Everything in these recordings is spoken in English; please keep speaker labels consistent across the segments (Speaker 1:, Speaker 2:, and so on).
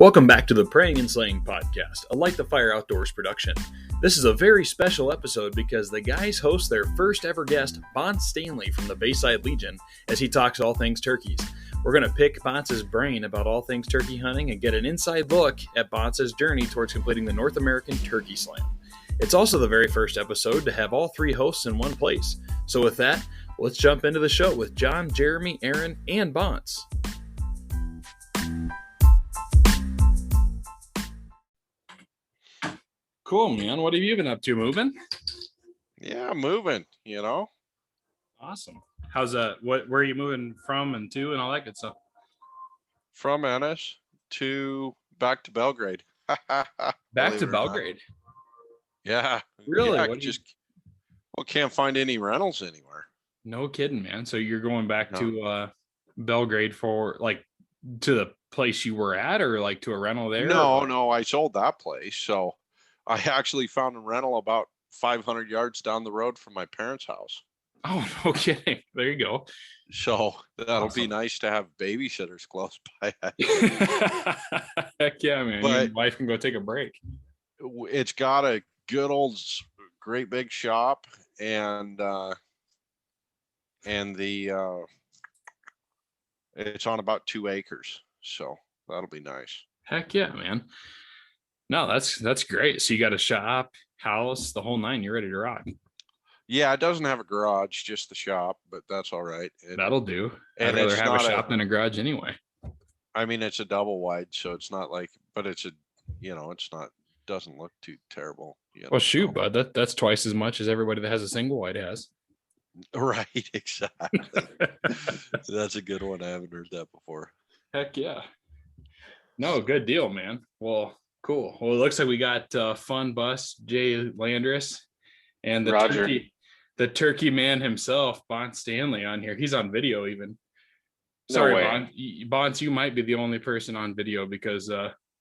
Speaker 1: Welcome back to the Praying and Slaying podcast, a Light the Fire Outdoors production. This is a very special episode because the guys host their first ever guest, Bonce Stanley from the Bayside Legion, as he talks all things turkeys. We're going to pick Bonce's brain about all things turkey hunting and get an inside look at Bonce's journey towards completing the North American Turkey Slam. It's also the very first episode to have all three hosts in one place. So with that, let's jump into the show with John, Jeremy, Aaron, and Bonce. Cool, man. What have you been up to? Moving?
Speaker 2: Yeah, moving,
Speaker 1: Awesome. How's that? Where are you moving from and to and all that good stuff?
Speaker 2: From Ennis to back to Belgrade.
Speaker 1: Back to Belgrade?
Speaker 2: Yeah.
Speaker 1: Really?
Speaker 2: Yeah, can't find any rentals anywhere.
Speaker 1: No kidding, man. So you're going back to Belgrade for to the place you were at, or to a rental there?
Speaker 2: No, I sold that place. So I actually found a rental about 500 yards down the road from my parents' house.
Speaker 1: Oh, no kidding. There you go.
Speaker 2: So that'll
Speaker 1: Awesome.
Speaker 2: be nice to have babysitters close by.
Speaker 1: Heck yeah, man. Your wife can go take a break.
Speaker 2: It's got a good old great big shop and it's on about 2 acres. So that'll be nice.
Speaker 1: Heck yeah, man. No, that's great. So you got a shop, house, the whole nine. You're ready to rock.
Speaker 2: Yeah, it doesn't have a garage, just the shop, but that's all right.
Speaker 1: That'll do.
Speaker 2: And
Speaker 1: I'd rather have a shop than a garage anyway.
Speaker 2: I mean, it's a double wide, so it's not but it's doesn't look too terrible.
Speaker 1: Well, shoot, bud, that's twice as much as everybody that has a single wide has.
Speaker 2: Right, exactly. That's a good one. I haven't heard that before.
Speaker 1: Heck yeah. No, good deal, man. Well, cool. Well, it looks like we got Fun Bus, Jay Landris, and the turkey man himself, Bonce Stanley, on here. He's on video even. Sorry, Bonce, you might be the only person on video because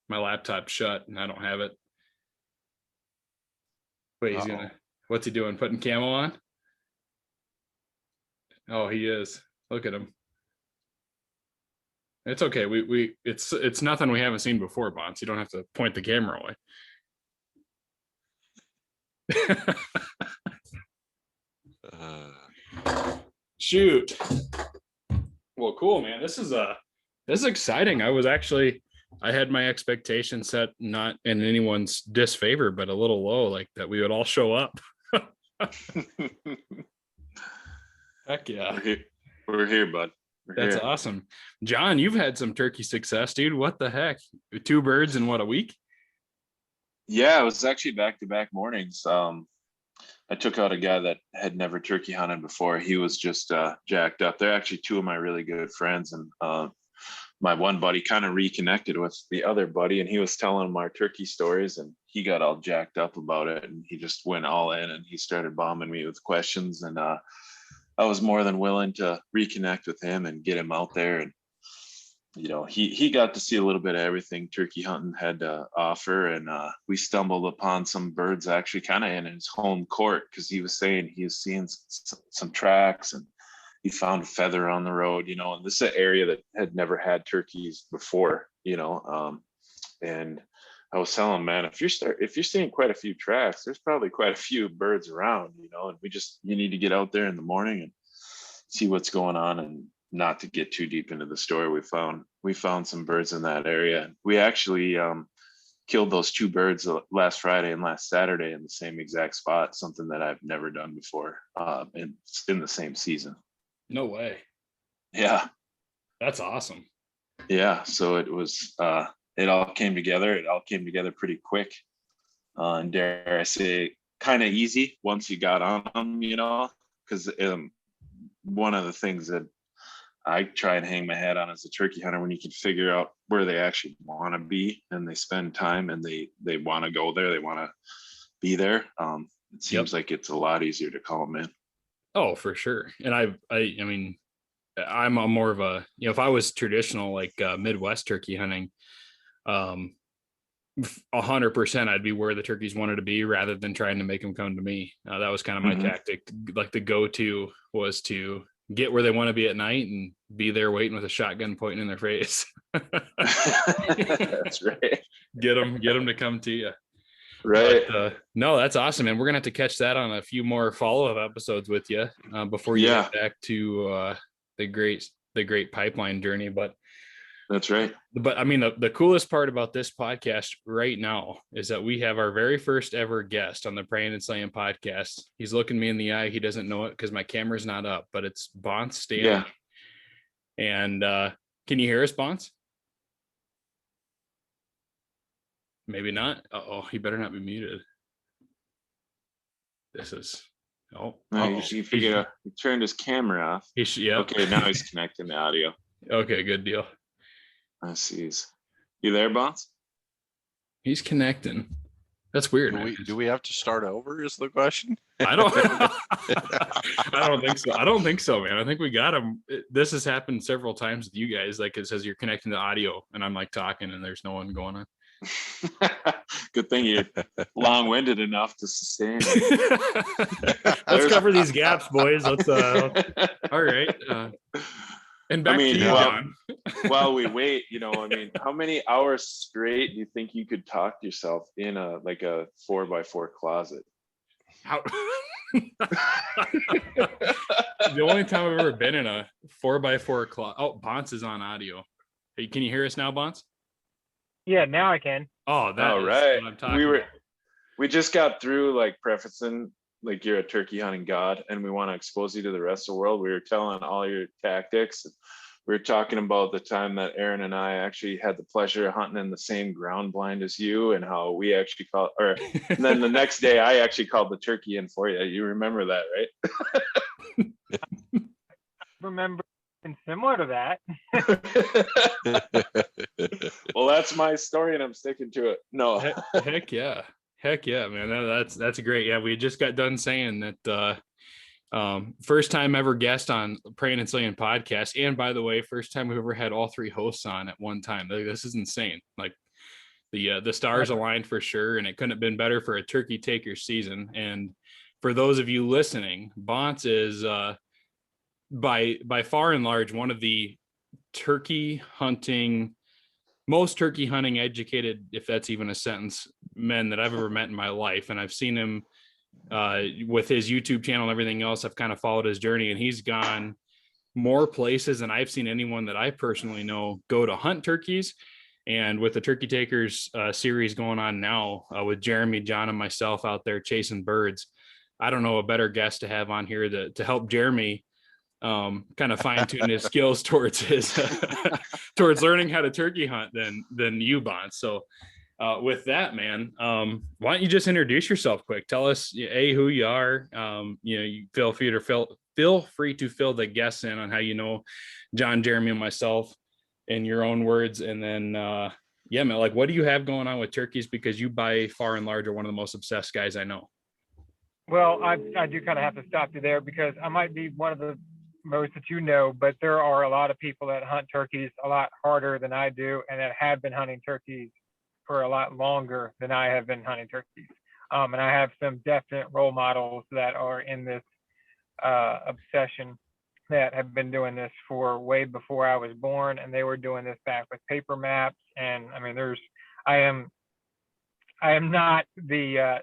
Speaker 1: my laptop's shut and I don't have it. Wait, what's he doing? Putting camo on? Oh, he is. Look at him. It's okay. It's nothing we haven't seen before, Bonce. You don't have to point the camera away. Shoot. Well, cool, man. This is exciting. I had my expectations set not in anyone's disfavor, but a little low, that we would all show up. Heck yeah.
Speaker 3: We're here, bud.
Speaker 1: That's awesome. John, you've had some turkey success, dude. What the heck? 2 birds in a week?
Speaker 3: Yeah, it was actually back-to-back mornings. I took out a guy that had never turkey hunted before. He was just jacked up. They're actually 2 of my really good friends, and my one buddy kind of reconnected with the other buddy, and he was telling him our turkey stories, and he got all jacked up about it, and he just went all in, and he started bombing me with questions, and I was more than willing to reconnect with him and get him out there. And, he got to see a little bit of everything turkey hunting had to offer. And we stumbled upon some birds actually kind of in his home court, because he was saying he was seeing some tracks, and he found a feather on the road, and this is an area that had never had turkeys before, and I was telling him, man, if you're seeing quite a few tracks, there's probably quite a few birds around, and you need to get out there in the morning and see what's going on. And not to get too deep into the story, we found some birds in that area. We actually killed those 2 birds last Friday and last Saturday in the same exact spot, something that I've never done before in the same season.
Speaker 1: No way.
Speaker 3: Yeah.
Speaker 1: That's awesome.
Speaker 3: Yeah. So it was, it all came together. It all came together pretty quick. And dare I say, kind of easy once you got on them, because one of the things that I try and hang my head on as a turkey hunter, when you can figure out where they actually want to be and they spend time and they want to go there, they want to be there. It seems like it's a lot easier to call them in. Oh,
Speaker 1: for sure. And I mean, I'm a more of a, if I was traditional, Midwest turkey hunting, 100% I'd be where the turkeys wanted to be rather than trying to make them come to me. That was kind of my tactic. The go-to was to get where they want to be at night and be there waiting with a shotgun pointing in their face.
Speaker 3: That's right.
Speaker 1: Get them to come to you.
Speaker 3: Right.
Speaker 1: But, no, that's awesome, and we're gonna have to catch that on a few more follow-up episodes with you before you get back to the great pipeline journey. But
Speaker 3: that's right.
Speaker 1: But I mean, the coolest part about this podcast right now is that we have our very first ever guest on the Praying and Slaying podcast. He's looking me in the eye. He doesn't know it because my camera's not up, but it's Bonce Stanley.
Speaker 3: Yeah.
Speaker 1: And can you hear us, Bonce? Maybe not. Oh, he better not be muted. This is
Speaker 3: He turned his camera off.
Speaker 1: Yeah.
Speaker 3: Okay, now he's connecting the audio.
Speaker 1: Okay, good deal.
Speaker 3: I see. You there, Bonce?
Speaker 1: He's connecting. That's weird.
Speaker 2: Do we have to start over? Is the question?
Speaker 1: I don't think so. I don't think so, man. I think we got him. This has happened several times with you guys. Like it says you're connecting to audio, and I'm like talking, and there's no one going on.
Speaker 3: Good thing you're long-winded enough to sustain.
Speaker 1: Let's cover these gaps, boys. Let's. All right. And back to you, John.
Speaker 3: While we wait, how many hours straight do you think you could talk yourself in a 4x4 closet?
Speaker 1: The only time I've ever been in a 4x4 closet. Oh, Bonce is on audio. Hey, can you hear us now, Bonce?
Speaker 4: Yeah, now I can.
Speaker 1: Oh, that's
Speaker 3: right.
Speaker 1: What I'm talking about.
Speaker 3: We just got through prefacing you're a turkey hunting god and we want to expose you to the rest of the world. We were telling all your tactics. We were talking about the time that Aaron and I actually had the pleasure of hunting in the same ground blind as you, and how we actually and then the next day I actually called the turkey in for you. You remember that, right?
Speaker 4: Remember something similar to that.
Speaker 3: Well, that's my story and I'm sticking to it. No.
Speaker 1: Heck yeah, man. That's great. Yeah, we just got done saying that first time ever guest on Praying and Slaying podcast. And by the way, first time we've ever had all three hosts on at one time. This is insane. Like the stars aligned for sure, and it couldn't have been better for a turkey taker season. And for those of you listening, Bonce is by far and large one of the most turkey hunting educated, if that's even a sentence, men that I've ever met in my life. And I've seen him with his YouTube channel and everything else. I've kind of followed his journey, and he's gone more places than I've seen anyone that I personally know go to hunt turkeys. And with the Turkey Takers series going on now with Jeremy, John, and myself out there chasing birds, I don't know a better guest to have on here to help Jeremy kind of fine tune his skills towards towards learning how to turkey hunt than you, Bonce. So with that, man, why don't you just introduce yourself quick? Tell us who you are. You feel free to fill the guests in on how you know John, Jeremy, and myself in your own words. And then man, what do you have going on with turkeys? Because you by far and large are one of the most obsessed guys I know.
Speaker 4: Well, I do kind of have to stop you there, because I might be one of the most that you know, but there are a lot of people that hunt turkeys a lot harder than I do, and that have been hunting turkeys for a lot longer than I have been hunting turkeys. And I have some definite role models that are in this obsession that have been doing this for way before I was born, and they were doing this back with paper maps. And I mean, I am not the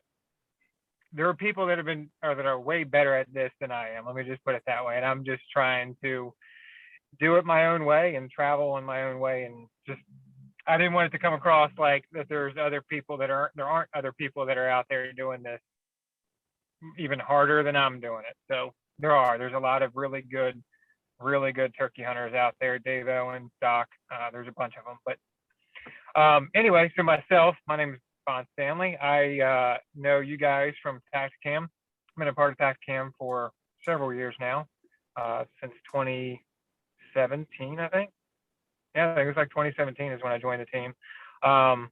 Speaker 4: there are people that that are way better at this than I am. Let me just put it that way. And I'm just trying to do it my own way and travel in my own way. And just, I didn't want it to come across like that there aren't other people that are out there doing this even harder than I'm doing it. So there's a lot of really good turkey hunters out there. Dave Owen, Doc, there's a bunch of them. But anyway, so myself, my name is Bonce Stanley. I know you guys from Taxcam. I've been a part of Taxcam for several years now, since 2017, I think. Yeah, I think it was like 2017 is when I joined the team. I'm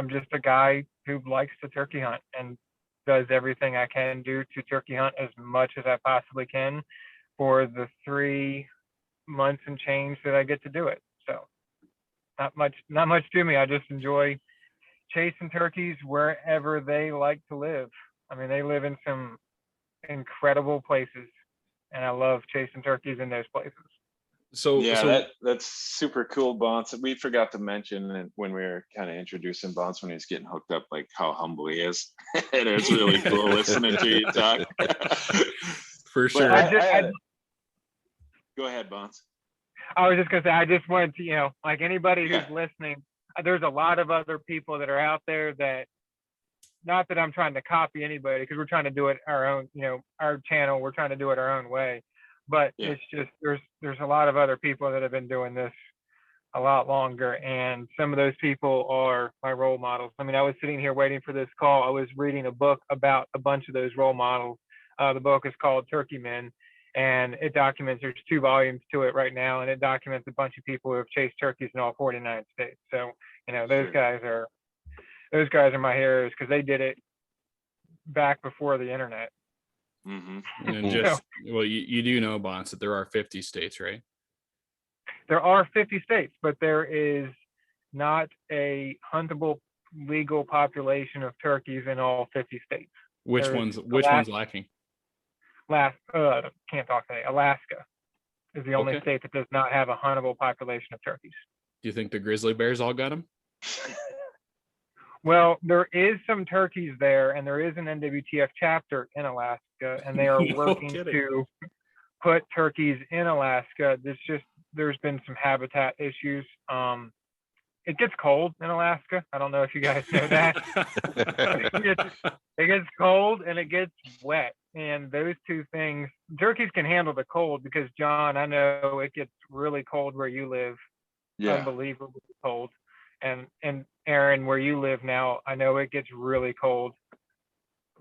Speaker 4: just a guy who likes to turkey hunt and does everything I can do to turkey hunt as much as I possibly can for the 3 months and change that I get to do it. So not much to me. I just enjoy chasing turkeys wherever they like to live. I mean, they live in some incredible places, and I love chasing turkeys in those places.
Speaker 3: That's super cool, Bonce. We forgot to mention when we were kind of introducing Bonce when he was getting hooked up, like how humble he is. And it's really cool listening to you talk.
Speaker 1: For sure.
Speaker 3: Go ahead, Bonce.
Speaker 4: I was just gonna say, I just wanted to, like anybody who's listening, there's a lot of other people that are out there that, not that I'm trying to copy anybody, because we're trying to do it our own, our channel, we're trying to do it our own way. But it's just, there's a lot of other people that have been doing this a lot longer. And some of those people are my role models. I mean, I was sitting here waiting for this call. I was reading a book about a bunch of those role models. The book is called Turkey Men, and it documents, there's 2 volumes to it right now, and it documents a bunch of people who have chased turkeys in all 49 states. So, those guys are my heroes, because they did it back before the internet.
Speaker 3: Mm-hmm.
Speaker 1: And just, well, you do know, Bonce, that there are 50 states, right?
Speaker 4: There are 50 states, but there is not a huntable legal population of turkeys in all 50 states.
Speaker 1: Which one's lacking?
Speaker 4: Can't talk today. Alaska is the only state that does not have a huntable population of turkeys.
Speaker 1: Do you think the grizzly bears all got them?
Speaker 4: Well, there is some turkeys there, and there is an NWTF chapter in Alaska, and they are working to put turkeys in Alaska. There's been some habitat issues. It gets cold in Alaska. I don't know if you guys know that. It gets cold and it gets wet. And those 2 things, turkeys can handle the cold, because John, I know it gets really cold where you live. Yeah. Unbelievably cold. And Aaron, where you live now, I know it gets really cold,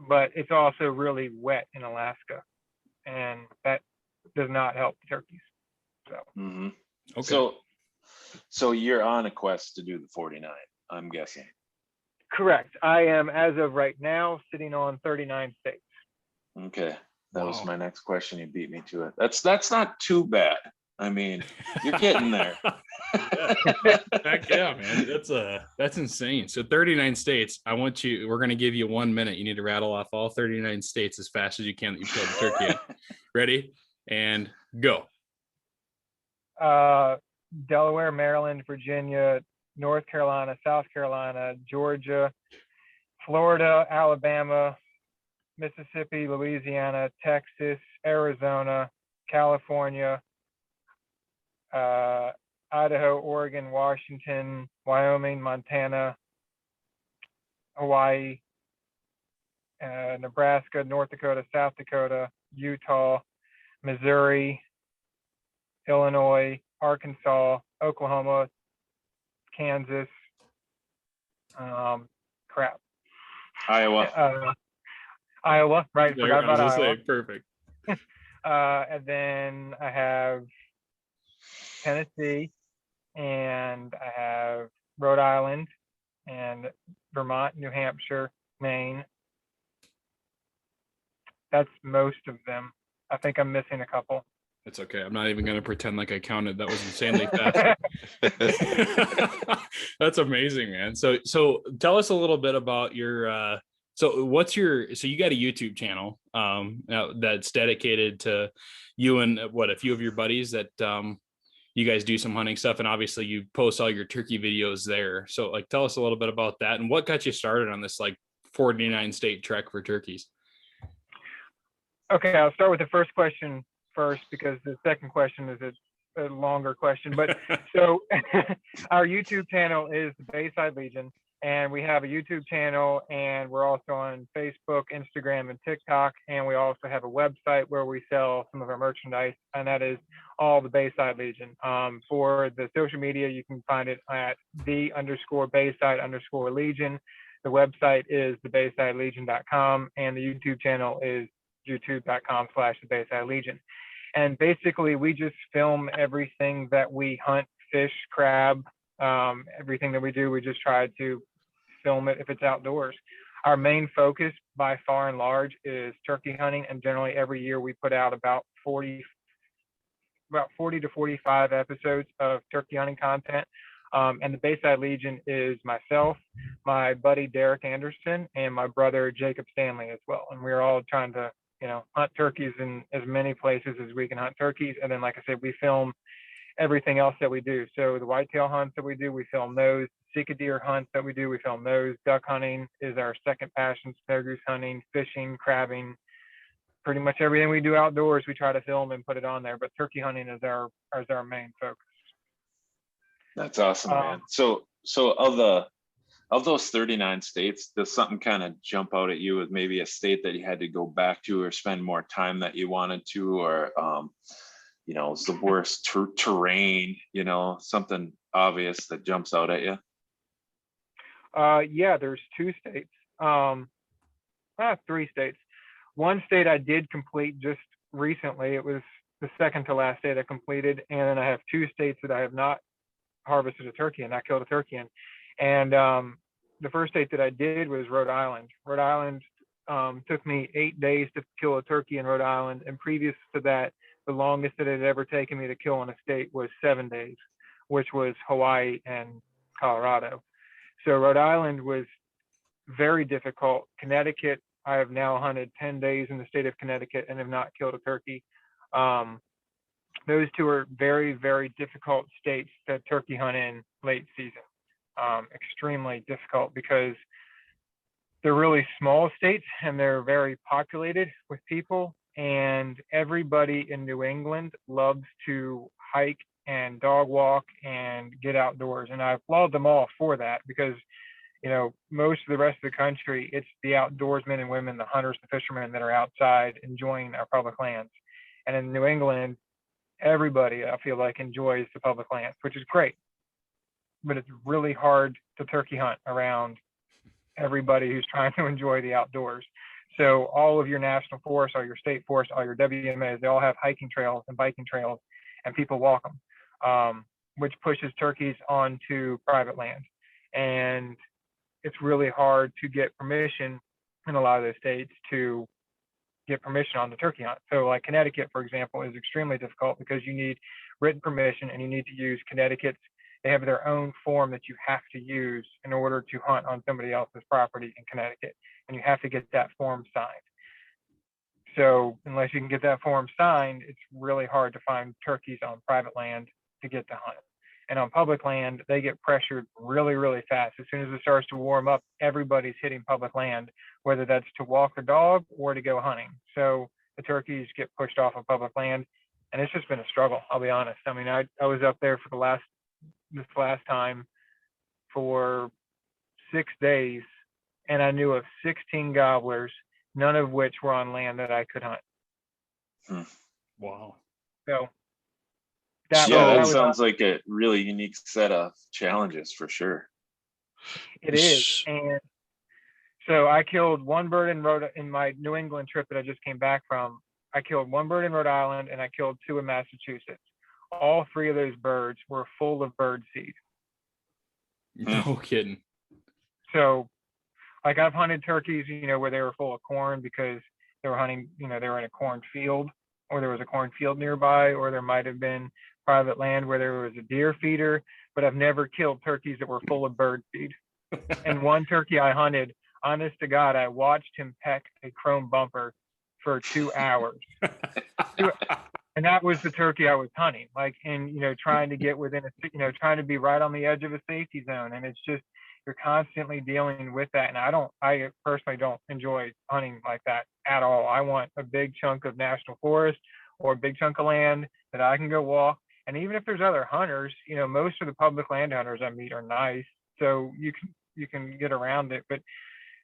Speaker 4: but it's also really wet in Alaska, and that does not help turkeys. So,
Speaker 3: okay. So you're on a quest to do the 49, I'm guessing.
Speaker 4: Correct. I am, as of right now, sitting on 39 states.
Speaker 3: Okay. That was my next question. You beat me to it. That's not too bad. I mean, you're getting there.
Speaker 1: Heck yeah, man. That's insane. So 39 states. We're going to give you 1 minute. You need to rattle off all 39 states as fast as you can that you've killed a turkey in. Ready? And go.
Speaker 4: Delaware, Maryland, Virginia, North Carolina, South Carolina, Georgia, Florida, Alabama, Mississippi, Louisiana, Texas, Arizona, California, Idaho, Oregon, Washington, Wyoming, Montana, Hawaii, Nebraska, North Dakota, South Dakota, Utah, Missouri, Illinois, Arkansas, Oklahoma, Kansas, Iowa, right? Forgot about Iowa.
Speaker 1: Perfect.
Speaker 4: And then I have Tennessee, and I have Rhode Island, and Vermont, New Hampshire, Maine. That's most of them. I think I'm missing a couple.
Speaker 1: It's okay. I'm not even going to pretend like I counted. That was insanely fast. That's amazing, man. So tell us a little bit about your, so you got a YouTube channel that's dedicated to you and a few of your buddies that you guys do some hunting stuff, and obviously you post all your turkey videos there. So tell us a little bit about that and what got you started on this 49 state trek for turkeys.
Speaker 4: Okay, I'll start with the first question first, because the second question is a longer question. But so our YouTube channel is the Bayside Legion, and we have a YouTube channel, and we're also on Facebook, Instagram, and TikTok, and we also have a website where we sell some of our merchandise, and that is all the Bayside Legion. For the social media, you can find it at _Bayside_Legion. The website is thebaysidelegion.com, and the YouTube channel is youtube.com/thebaysidelegion. And basically, we just film everything that we hunt, fish, crab, everything that we do. We just try to film it if it's outdoors. Our main focus, by far and large, is turkey hunting, and generally every year we put out about 40 to 45 episodes of turkey hunting content. And the Bayside Legion is myself, my buddy Derek Anderson, and my brother Jacob Stanley as well. And we're all trying to hunt turkeys in as many places as we can hunt turkeys. And then, like I said, we film everything else that we do. So the whitetail hunts that we do, we film those. Sika deer hunts that we do, we film those. Duck hunting is our second passion. Snow goose hunting, fishing, crabbing, pretty much everything we do outdoors, we try to film and put it on there. But turkey hunting is our main focus.
Speaker 3: That's awesome, man. So of those 39 states, does something kind of jump out at you with maybe a state that you had to go back to or spend more time that you wanted to, or it's the worst terrain, something obvious that jumps out at you?
Speaker 4: Yeah, there's 2 states, 3 states. One state I did complete just recently. It was the second to last state I completed, and then I have 2 states that I have not harvested a turkey in. I killed a turkey in, and the first state that I did was Rhode Island. Rhode Island took me 8 days to kill a turkey in Rhode Island, and previous to that, the longest that it had ever taken me to kill in a state was 7 days, which was Hawaii and Colorado. So Rhode Island was very difficult. Connecticut, I have now hunted 10 days in the state of Connecticut and have not killed a turkey. Those 2 are very, very difficult states to turkey hunt in late season. Extremely difficult because they're really small states and they're very populated with people, and everybody in New England loves to hike and dog walk and get outdoors. And I applaud them all for that because, most of the rest of the country, it's the outdoorsmen and women, the hunters, the fishermen that are outside enjoying our public lands. And in New England, everybody, I feel like, enjoys the public lands, which is great. But it's really hard to turkey hunt around everybody who's trying to enjoy the outdoors. So all of your national forests, all your state forests, all your WMAs, they all have hiking trails and biking trails, and people walk them, which pushes turkeys onto private land. And it's really hard to get permission in a lot of those states to get permission on the turkey hunt. So like Connecticut, for example, is extremely difficult because you need written permission and you need to use Connecticut's. They have their own form that you have to use in order to hunt on somebody else's property in Connecticut, and you have to get that form signed. So unless you can get that form signed, it's really hard to find turkeys on private land to get to hunt. And on public land, they get pressured really, really fast. As soon as it starts to warm up, everybody's hitting public land, whether that's to walk their dog or to go hunting. So the turkeys get pushed off of public land, and it's just been a struggle, I'll be honest. I mean, I was up there for this last time for 6 days, and I knew of 16 gobblers, none of which were on land that I could hunt.
Speaker 1: Wow.
Speaker 4: So
Speaker 3: that sounds like a really unique set of challenges for sure.
Speaker 4: It is. And so I killed one bird in my New England trip that I just came back from. I killed one bird in Rhode Island and I killed 2 in Massachusetts. All 3 of those birds were full of bird seed.
Speaker 1: No kidding.
Speaker 4: So like I've hunted turkeys, where they were full of corn because they were hunting, they were in a corn field, or there was a cornfield nearby, or there might have been private land where there was a deer feeder, but I've never killed turkeys that were full of bird seed. And one turkey I hunted, honest to God, I watched him peck a chrome bumper for 2 hours. And that was the turkey I was hunting, trying to get within trying to be right on the edge of a safety zone. And it's just, you're constantly dealing with that. And I personally don't enjoy hunting like that at all. I want a big chunk of national forest or a big chunk of land that I can go walk. And even if there's other hunters, most of the public land hunters I meet are nice, so you can get around it. But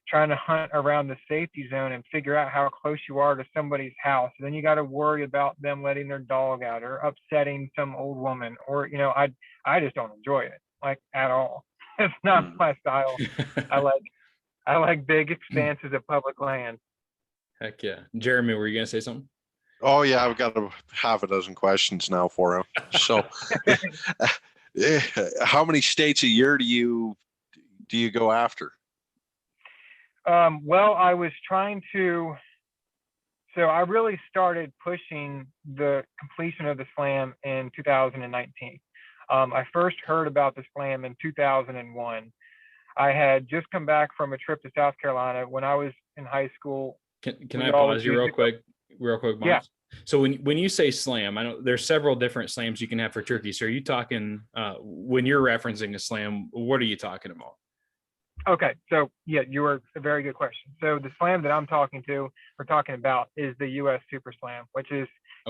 Speaker 4: trying to hunt around the safety zone and figure out how close you are to somebody's house, and then you got to worry about them letting their dog out or upsetting some old woman, or I just don't enjoy it at all. It's not my style. I like big expanses of public land.
Speaker 1: Heck yeah. Jeremy, were you gonna say something?
Speaker 2: Oh yeah, I've got half a dozen questions now for him. So how many states a year do you go after?
Speaker 4: Well, I was trying to, so I really started pushing the completion of the slam in 2019. I first heard about the slam in 2001. I had just come back from a trip to South Carolina when I was in high school.
Speaker 1: Can I pause you real quick, Bonce?
Speaker 4: Yeah.
Speaker 1: So when you say slam, I know there's several different slams you can have for turkey. So are you talking when you're referencing a slam, what are you talking about?
Speaker 4: Okay, so yeah, you were a very good question. So the slam that I'm talking about is the U.S. Super Slam, which is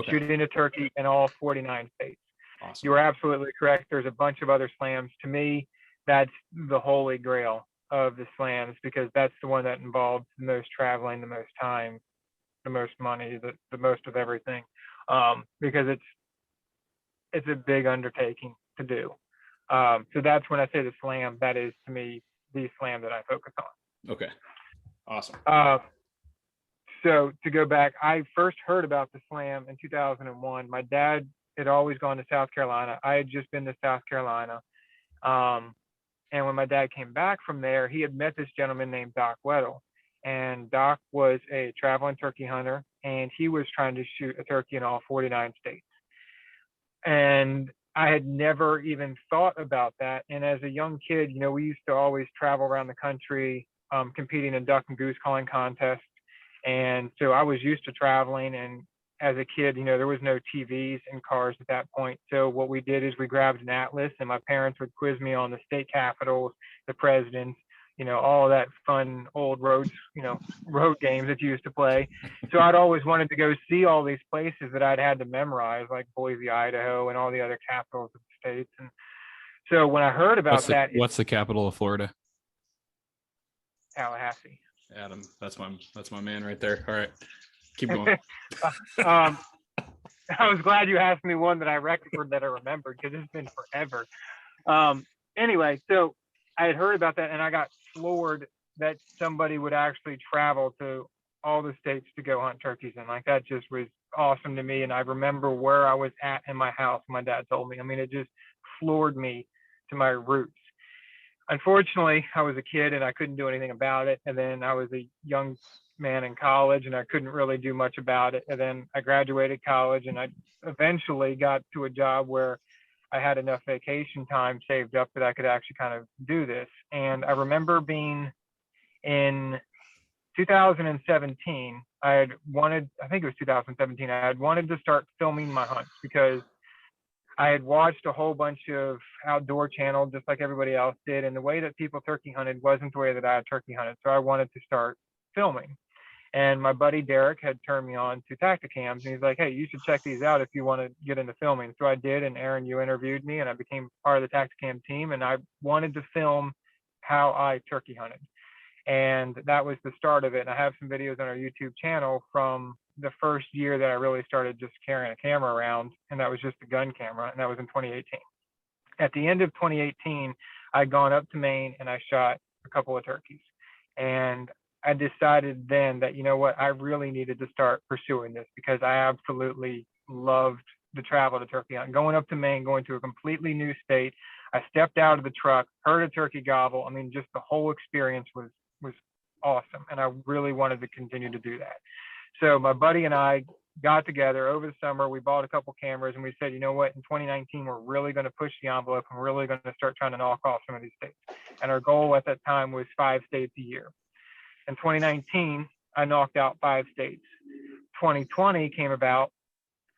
Speaker 4: shooting a turkey in all 49 states.
Speaker 1: Awesome.
Speaker 4: You are absolutely correct. There's a bunch of other slams. To me, that's the holy grail of the slams because that's the one that involves the most traveling, the most time, the most money, the most of everything, because it's a big undertaking to do. So that's when I say the slam, that is to me the slam that I focus on.
Speaker 1: Okay, awesome.
Speaker 4: So to go back, I first heard about the slam in 2001. My dad had always gone to South Carolina. I had just been to South Carolina. And when my dad came back from there, he had met this gentleman named Doc Weddle. And Doc was a traveling turkey hunter, and he was trying to shoot a turkey in all 49 states. And I had never even thought about that. And as a young kid, you know, we used to always travel around the country competing in duck and goose calling contests. And so I was used to traveling. And as a kid, you know, there was no TVs in cars at that point. So what we did is we grabbed an atlas, and my parents would quiz me on the state capitals, the presidents, you know, all that fun old road games that you used to play. So I'd always wanted to go see all these places that I'd had to memorize, like Boise, Idaho, and all the other capitals of the states. And so when I heard about
Speaker 1: what's the capital of Florida?
Speaker 4: Tallahassee.
Speaker 1: Adam, that's my man right there. All right, keep going.
Speaker 4: I was glad you asked me one that I remembered because it's been forever. Anyway, so I had heard about that, and I got floored that somebody would actually travel to all the states to go hunt turkeys. And like, that just was awesome to me. And I remember where I was at in my house. My dad told me, I mean, it just floored me to my roots. Unfortunately, I was a kid and I couldn't do anything about it. And then I was a young man in college and I couldn't really do much about it. And then I graduated college and I eventually got to a job where I had enough vacation time saved up that I could actually kind of do this. And I remember being in 2017, I think it was 2017, I had wanted to start filming my hunts because I had watched a whole bunch of outdoor channels just like everybody else did. And the way that people turkey hunted wasn't the way that I had turkey hunted. So I wanted to start filming. And my buddy Derek had turned me on to Tacticams, and he's like, hey, you should check these out if you want to get into filming. So I did, and Aaron, you interviewed me, and I became part of the Tacticam team, and I wanted to film how I turkey hunted. And that was the start of it. And I have some videos on our YouTube channel from the first year that I really started just carrying a camera around, and that was just a gun camera, and that was in 2018. At the end of 2018, I'd gone up to Maine, and I shot a couple of turkeys. And I decided then that, you know what, I really needed to start pursuing this because I absolutely loved the travel to turkey hunt. Going up to Maine, going to a completely new state. I stepped out of the truck, heard a turkey gobble. I mean, just the whole experience was awesome. And I really wanted to continue to do that. So my buddy and I got together over the summer. We bought a couple cameras and we said, you know what, in 2019, we're really going to push the envelope and we're really going to start trying to knock off some of these states. And our goal at that time was 5 states a year. In 2019, I knocked out 5 states. 2020 came about,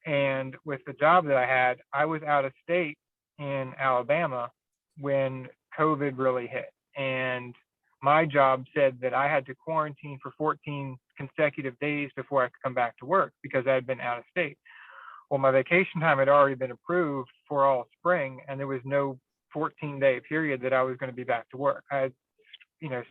Speaker 4: and with the job that I had, I was out of state in Alabama when COVID really hit. And my job said that I had to quarantine for 14 consecutive days before I could come back to work because I had been out of state. Well, my vacation time had already been approved for all spring, and there was no 14-day period that I was going to be back to work. I had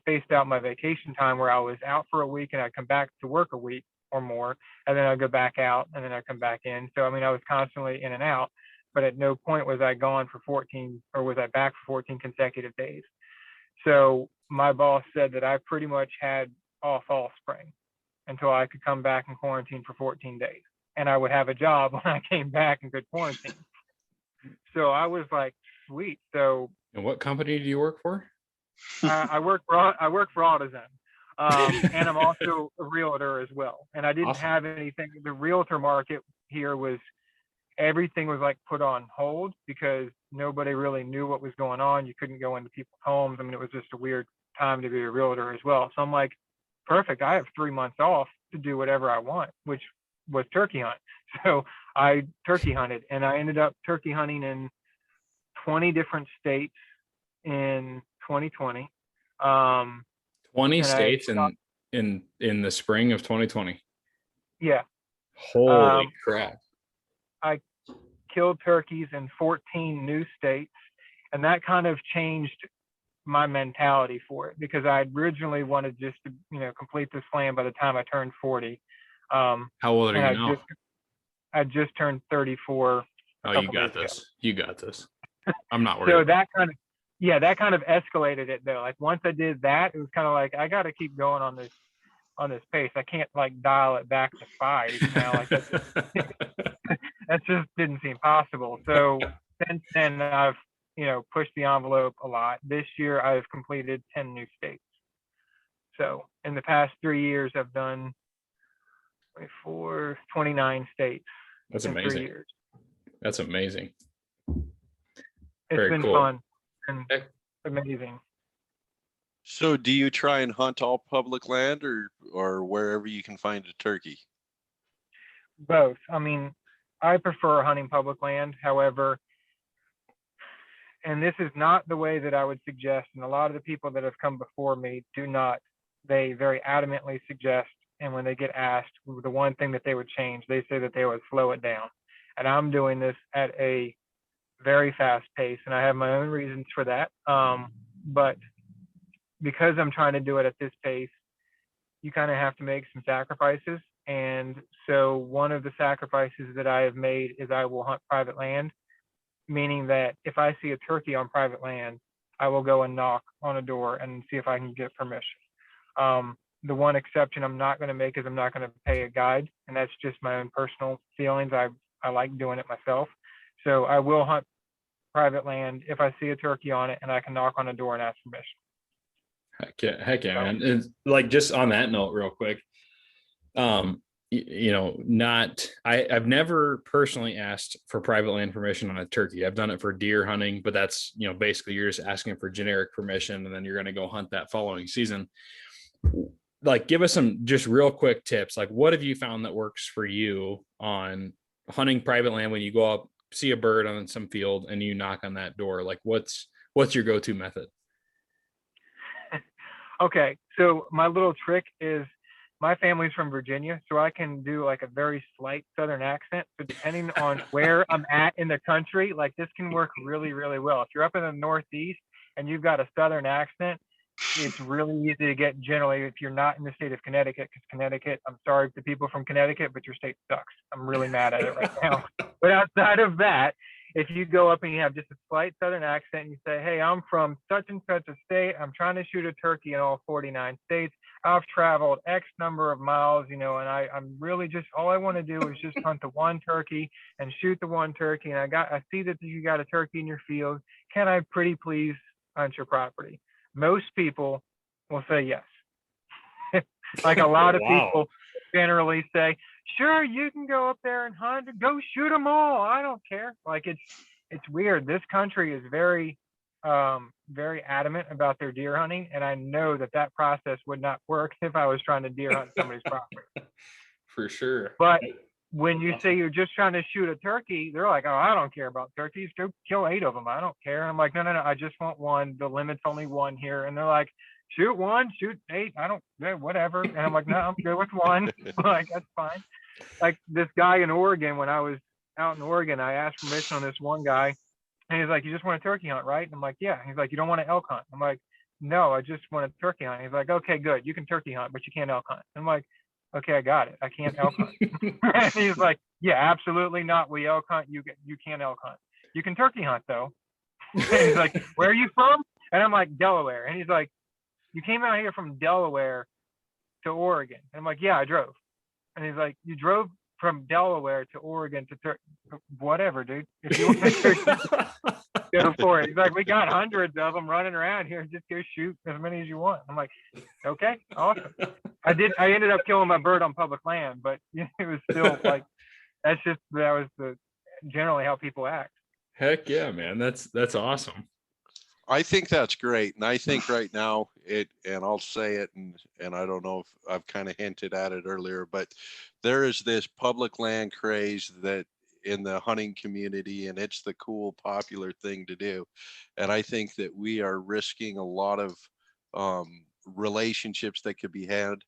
Speaker 4: spaced out my vacation time where I was out for a week and I'd come back to work a week or more, and then I'd go back out and then I'd come back in. So, I mean, I was constantly in and out, but at no point was I gone for 14 or was I back for 14 consecutive days. So my boss said that I pretty much had off all spring until I could come back and quarantine for 14 days. And I would have a job when I came back and could quarantine. So I was like, sweet. So.
Speaker 1: And what company do you work for?
Speaker 4: I work for Odyssey, and I'm also a realtor as well. And I didn't have anything. The realtor market here everything was like put on hold because nobody really knew what was going on. You couldn't go into people's homes. I mean, it was just a weird time to be a realtor as well. So I'm like, perfect. I have 3 months off to do whatever I want, which was turkey hunt. So I turkey hunted, and I ended up turkey hunting in 20 different states in 2020.
Speaker 1: 20
Speaker 4: And
Speaker 1: states in the spring of 2020.
Speaker 4: Yeah.
Speaker 1: Holy crap.
Speaker 4: I killed turkeys in 14 new states, and that kind of changed my mentality for it, because I originally wanted just to, complete this plan by the time I turned 40.
Speaker 1: How old are you now?
Speaker 4: I just turned 34.
Speaker 1: Oh, you got this. Ago. You got this. I'm not worried.
Speaker 4: So that kind of escalated it though. Like once I did that, it was kind of like, I got to keep going on this pace. I can't like dial it back to 5 now. Like that just didn't seem possible. So since then I've, pushed the envelope a lot. This year I've completed 10 new states. So in the past 3 years, I've done 29 states.
Speaker 1: That's amazing.
Speaker 4: 3 years.
Speaker 1: That's amazing.
Speaker 4: It's been cool. Fun and amazing.
Speaker 2: So do you try and hunt all public land or wherever you can find a turkey?
Speaker 4: Both. I mean, I prefer hunting public land. However, and this is not the way that I would suggest, and a lot of the people that have come before me do not. They very adamantly suggest, and when they get asked the one thing that they would change, they say that they would slow it down. And I'm doing this at a very fast pace, and I have my own reasons for that. But because I'm trying to do it at this pace, you kind of have to make some sacrifices. And so one of the sacrifices that I have made is I will hunt private land, meaning that if I see a turkey on private land, I will go and knock on a door and see if I can get permission. The one exception I'm not going to make is I'm not going to pay a guide, and that's just my own personal feelings. I like doing it myself. So I will hunt private land if I see a turkey on it and I can knock on a door and ask permission.
Speaker 1: Heck yeah, man. And like just on that note real quick, I've never personally asked for private land permission on a turkey. I've done it for deer hunting, but that's, basically you're just asking for generic permission and then you're going to go hunt that following season. Like, give us some just real quick tips. Like, what have you found that works for you on hunting private land when you go up, see a bird on some field and you knock on that door? Like, what's your go-to method?
Speaker 4: Okay. So my little trick is, my family's from Virginia, so I can do like a very slight Southern accent. So depending on where I'm at in the country, like this can work really, really well. If you're up in the Northeast and you've got a Southern accent, it's really easy to get generally if you're not in the state of Connecticut, because Connecticut, I'm sorry to people from Connecticut, but your state sucks. I'm really mad at it right now. But outside of that, if you go up and you have just a slight Southern accent and you say, hey, I'm from such and such a state, I'm trying to shoot a turkey in all 49 states. I've traveled X number of miles, and I'm really just, all I want to do is just hunt the one turkey and shoot the one turkey. And I see that you got a turkey in your field. Can I pretty please hunt your property? Most people will say yes. Like a lot of people generally say, sure, you can go up there and hunt, go shoot them all. I don't care. Like it's weird. This country is very, very adamant about their deer hunting. And I know that process would not work if I was trying to deer hunt somebody's property.
Speaker 1: For sure.
Speaker 4: But when you say you're just trying to shoot a turkey, they're like, oh, I don't care about turkeys. Go kill 8 of them. I don't care. And I'm like, no, I just want one. The limit's only 1 here. And they're like, shoot 1, shoot 8. I don't, whatever. And I'm like, no, I'm good with 1. Like, that's fine. Like this guy in Oregon, when I was out in Oregon, I asked permission on this one guy. And he's like, you just want a turkey hunt, right? And I'm like, yeah. He's like, you don't want an elk hunt? I'm like, no, I just want a turkey hunt. He's like, okay, good. You can turkey hunt, but you can't elk hunt. I'm like, okay, I got it. I can't elk hunt. And he's like, yeah, absolutely not. We elk hunt. You can't elk hunt. You can turkey hunt though. And he's like, where are you from? And I'm like, Delaware. And he's like, you came out here from Delaware to Oregon. And I'm like, yeah, I drove. And he's like, you drove from Delaware to Oregon to whatever, dude. If you want to go for it. He's like, we got hundreds of them running around here. Just go shoot as many as you want. I'm like, okay, awesome. I ended up killing my bird on public land, but it was still like, that was generally how people act.
Speaker 1: Heck yeah, man. That's awesome.
Speaker 2: I think that's great. And I think right now and I'll say it, and I don't know if I've kind of hinted at it earlier, but there is this public land craze that in the hunting community, and it's the cool, popular thing to do. And I think that we are risking a lot of relationships that could be had,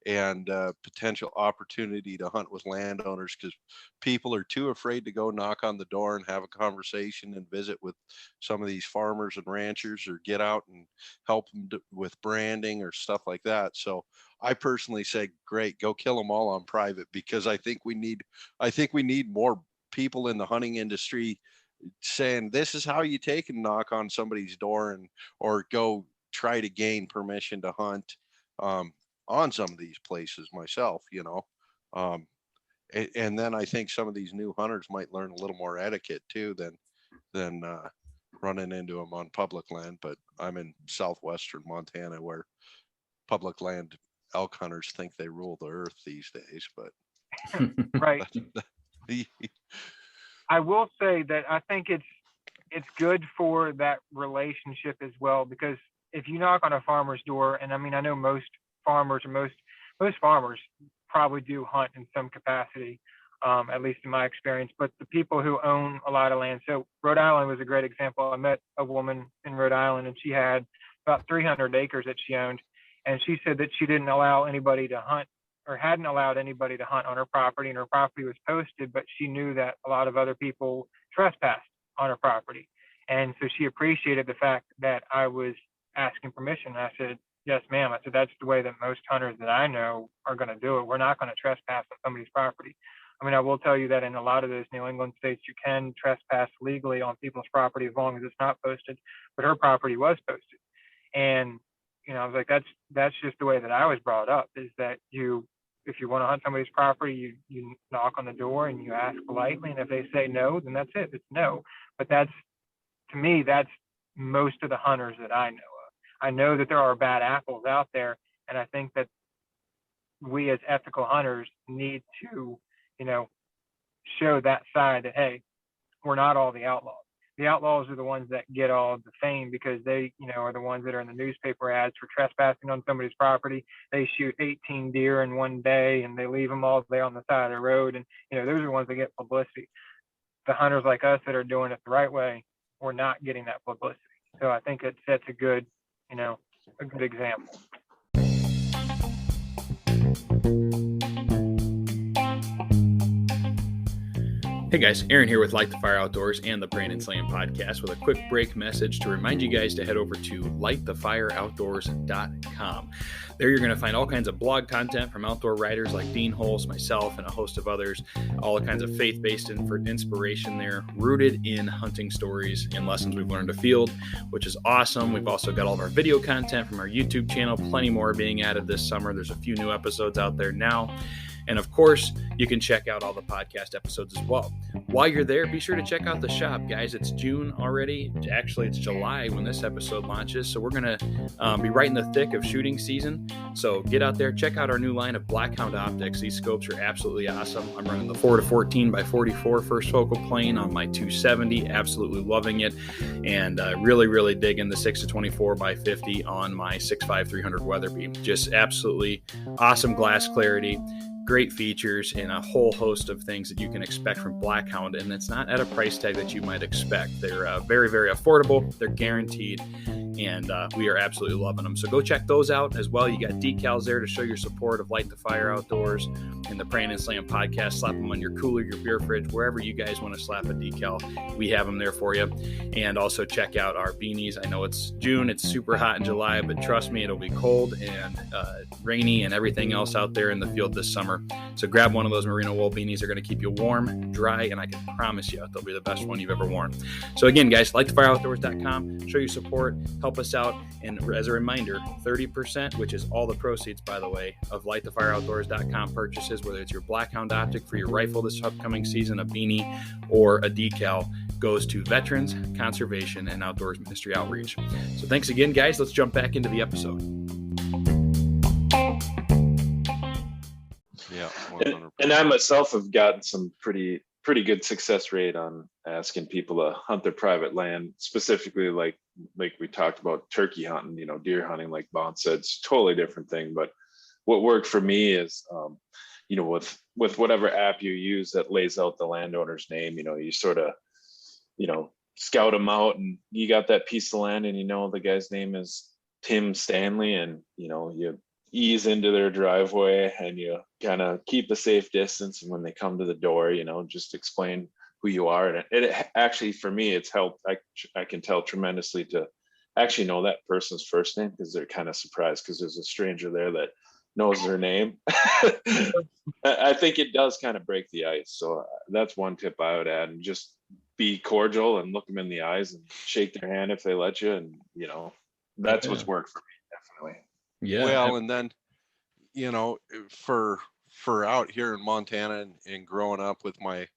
Speaker 2: and potential opportunity to hunt with landowners, because people are too afraid to go knock on the door and have a conversation and visit with some of these farmers and ranchers, or get out and help them with branding or stuff like that. So I personally say, great, go kill them all on private, because I think we need more people in the hunting industry saying, this is how you take and knock on somebody's door, and or go try to gain permission to hunt on some of these places myself, and then I think some of these new hunters might learn a little more etiquette too than running into them on public land. But I'm in southwestern Montana, where public land elk hunters think they rule the earth these days. But
Speaker 4: Right. I will say that I think it's good for that relationship as well, because if you knock on a farmer's door, and I mean, I know most farmers, or most farmers probably do hunt in some capacity, at least in my experience. But the people who own a lot of land, so Rhode Island was a great example. I met a woman in Rhode Island, and she had about 300 acres that she owned, and she said that she didn't allow anybody to hunt, or hadn't allowed anybody to hunt on her property, and her property was posted, but she knew that a lot of other people trespassed on her property. And so she appreciated the fact that I was asking permission. I said, yes, ma'am. I said, that's the way that most hunters that I know are going to do it. We're not going to trespass on somebody's property. I mean, I will tell you that in a lot of those New England states, you can trespass legally on people's property as long as it's not posted, but her property was posted. And, I was like, that's just the way that I was brought up, is that if you want to hunt somebody's property, you knock on the door and you ask politely. And if they say no, then that's it. It's no. But to me, that's most of the hunters that I know of. I know that there are bad apples out there. And I think that we as ethical hunters need to, show that side that, hey, we're not all the outlaws. The outlaws are the ones that get all the fame because they, are the ones that are in the newspaper ads for trespassing on somebody's property. They shoot 18 deer in one day and they leave them all there on the side of the road. And, those are the ones that get publicity. The hunters like us that are doing it the right way, we're not getting that publicity. So I think it sets a good example.
Speaker 1: Hey guys, Aaron here with Light the Fire Outdoors and the Brandon Slaying Podcast with a quick break message to remind you guys to head over to lightthefireoutdoors.com. There you're going to find all kinds of blog content from outdoor writers like Dean Holst, myself, and a host of others, all kinds of faith-based inspiration there, rooted in hunting stories and lessons we've learned afield, which is awesome. We've also got all of our video content from our YouTube channel, plenty more being added this summer. There's a few new episodes out there now. And of course, you can check out all the podcast episodes as well. While you're there, be sure to check out the shop, guys. It's June already. Actually, it's July when this episode launches. So we're going to be right in the thick of shooting season. So get out there, check out our new line of Blackhound optics. These scopes are absolutely awesome. I'm running the 4-14 by 44 first focal plane on my 270. Absolutely loving it. And really, really digging the 6-24 by 50 on my 6.5 300 Weatherby. Just absolutely awesome glass clarity. Great features and a whole host of things that you can expect from Blackhound, and it's not at a price tag that you might expect. They're very, very affordable. They're guaranteed, and we are absolutely loving them. So go check those out as well. You got decals there to show your support of Light the Fire Outdoors and the Brandon Slaying Podcast. Slap them on your cooler, your beer fridge, wherever you guys want to slap a decal. We have them there for you. And also check out our beanies. I know it's June. It's super hot in July, but trust me, it'll be cold and rainy and everything else out there in the field this summer. So grab one of those merino wool beanies. They're going to keep you warm, dry, and I can promise you they'll be the best one you've ever worn. So again, guys, lightthefireoutdoors.com. Show your support, help us out, and as a reminder, 30%, which is all the proceeds, by the way, of lightthefireoutdoors.com purchases, whether it's your Blackhound optic for your rifle this upcoming season, a beanie, or a decal, goes to veterans, conservation, and outdoors ministry outreach. So thanks again, guys. Let's jump back into the episode.
Speaker 2: Yeah, 100%.
Speaker 3: And I myself have gotten some pretty pretty good success rate on asking people to hunt their private land, specifically like we talked about turkey hunting, deer hunting, like Bonce said. It's a totally different thing. But what worked for me is, with whatever app you use that lays out the landowner's name, you sort of, scout them out, and you got that piece of land, and the guy's name is Tim Stanley, and you ease into their driveway and you kind of keep a safe distance, and when they come to the door, just explain who you are. And it actually, for me, it's helped. I can tell tremendously to actually know that person's first name, because they're kind of surprised because there's a stranger there that knows their name. I think it does kind of break the ice. So that's one tip I would add, and just be cordial and look them in the eyes and shake their hand if they let you. And that's what's worked for me, definitely.
Speaker 1: Yeah.
Speaker 2: Well, and then, for out here in Montana and growing up with my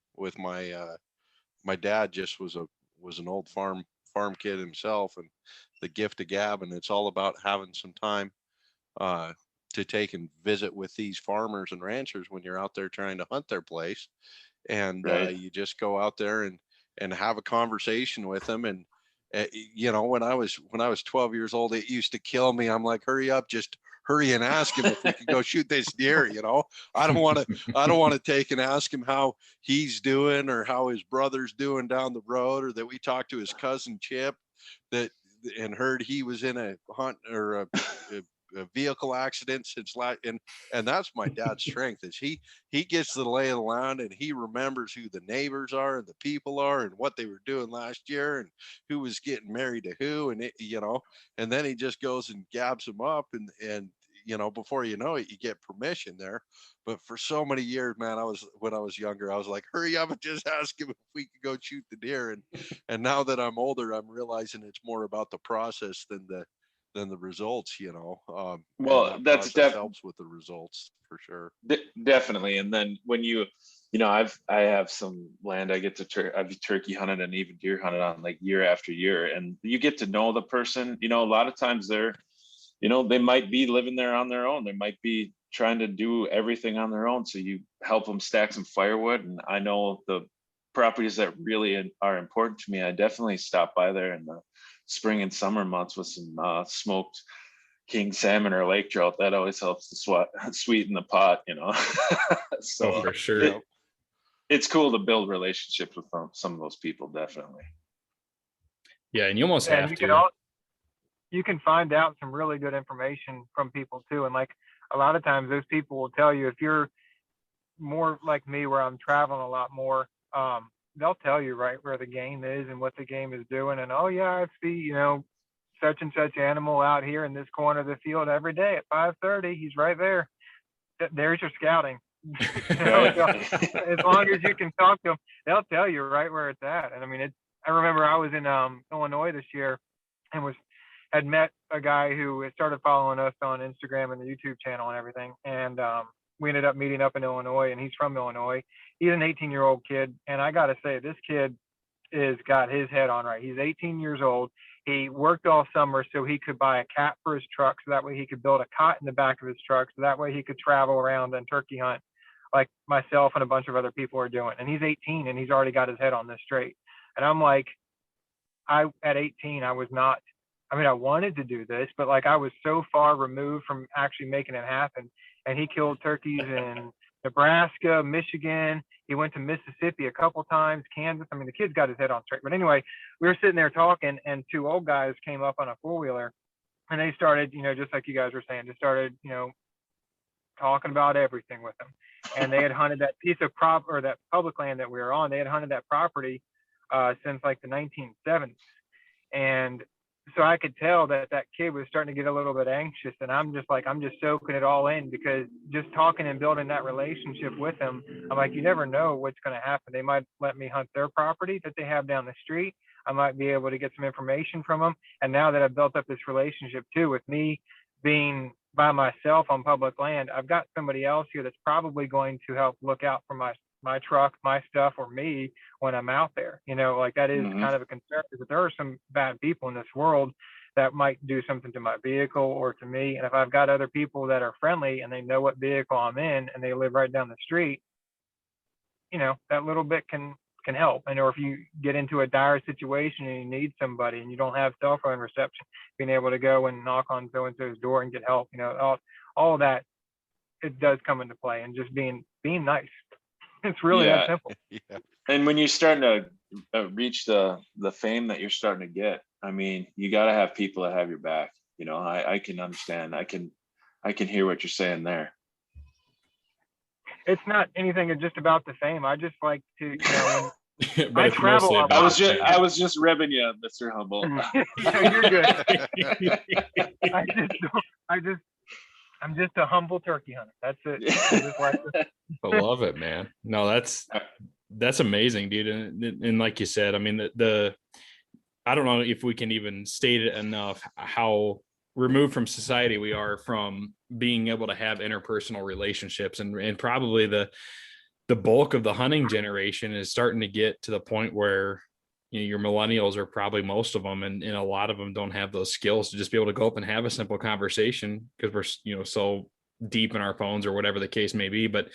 Speaker 2: my dad just was an old farm kid himself, and the gift of gab, and it's all about having some time to take and visit with these farmers and ranchers when you're out there trying to hunt their place. And
Speaker 3: Right.
Speaker 2: you just go out there and have a conversation with them. And when I was 12 years old, it used to kill me. I'm like, hurry up, just hurry and ask him if we can go shoot this deer. I don't want to take and ask him how he's doing or how his brother's doing down the road, or that we talked to his cousin Chip and heard he was in a hunt or a vehicle accident since last, and that's my dad's strength, is he gets the lay of the land, and he remembers who the neighbors are and the people are and what they were doing last year and who was getting married to who, and and then he just goes and gabs them up, and before you know it, you get permission there. But for so many years, man, when I was younger, I was like, hurry up and just ask him if we could go shoot the deer. And now that I'm older, I'm realizing it's more about the process than the results.
Speaker 3: Well, that's
Speaker 2: helps with the results for sure.
Speaker 3: Definitely. And then when I have some land I get to I've turkey hunted and even deer hunted on, like, year after year, and you get to know the person. A lot of times they might be living there on their own. They might be trying to do everything on their own. So you help them stack some firewood. And I know the properties that really are important to me, I definitely stop by there in the spring and summer months with some smoked king salmon or lake trout. That always helps to sweeten the pot, So
Speaker 1: for sure.
Speaker 3: It's cool to build relationships with some of those people, definitely.
Speaker 1: Yeah, and you almost have to.
Speaker 4: You can find out some really good information from people too. And like a lot of times those people will tell you, if you're more like me where I'm traveling a lot more, they'll tell you right where the game is and what the game is doing. And, oh yeah, I see, such and such animal out here in this corner of the field every day at 5:30. He's right there. There's your scouting. As long as you can talk to them, they'll tell you right where it's at. And I mean, I remember I was in Illinois this year and had met a guy who had started following us on Instagram and the YouTube channel and everything. And we ended up meeting up in Illinois, and he's from Illinois. He's an 18-year-old kid. And I got to say, this kid is got his head on right. He's 18 years old. He worked all summer so he could buy a cat for his truck, so that way he could build a cot in the back of his truck, so that way he could travel around and turkey hunt like myself and a bunch of other people are doing. And he's 18 and he's already got his head on this straight. And I'm like, at 18, I was not, I wanted to do this, but like I was so far removed from actually making it happen. And he killed turkeys in Nebraska, Michigan. He went to Mississippi a couple times, Kansas. The kid's got his head on straight. But anyway, we were sitting there talking, and two old guys came up on a four-wheeler, and they started, just like you guys were saying, just started, talking about everything with them. And they had hunted that piece of that public land that we were on. They had hunted that property since like the 1970s. And so I could tell that kid was starting to get a little bit anxious, and I'm just soaking it all in, because just talking and building that relationship with them, I'm like, you never know what's going to happen. They might let me hunt their property that they have down the street. I might be able to get some information from them. And now that I've built up this relationship too, with me being by myself on public land, I've got somebody else here that's probably going to help look out for my truck, my stuff, or me when I'm out there. Like that is kind of a concern, because there are some bad people in this world that might do something to my vehicle or to me. And if I've got other people that are friendly and they know what vehicle I'm in and they live right down the street, that little bit can help. And or if you get into a dire situation and you need somebody and you don't have cell phone reception, being able to go and knock on so and so's door and get help, all of that, it does come into play. And just being nice. It's really that simple.
Speaker 3: Yeah. And when you're starting to reach the fame that you're starting to get, I mean, you got to have people that have your back. I can understand. I can hear what you're saying there.
Speaker 4: It's not anything just about the fame. I just like to,
Speaker 1: but
Speaker 4: I travel.
Speaker 3: I was just ribbing you, Mr. Humble.
Speaker 4: You're good. I'm just a humble turkey hunter. That's it.
Speaker 1: I love it, man. No, that's amazing, dude. And like you said, I mean, I don't know if we can even state it enough how removed from society we are from being able to have interpersonal relationships, and probably the bulk of the hunting generation is starting to get to the point where your millennials are probably most of them, and a lot of them don't have those skills to just be able to go up and have a simple conversation because we're so deep in our phones or whatever the case may be. But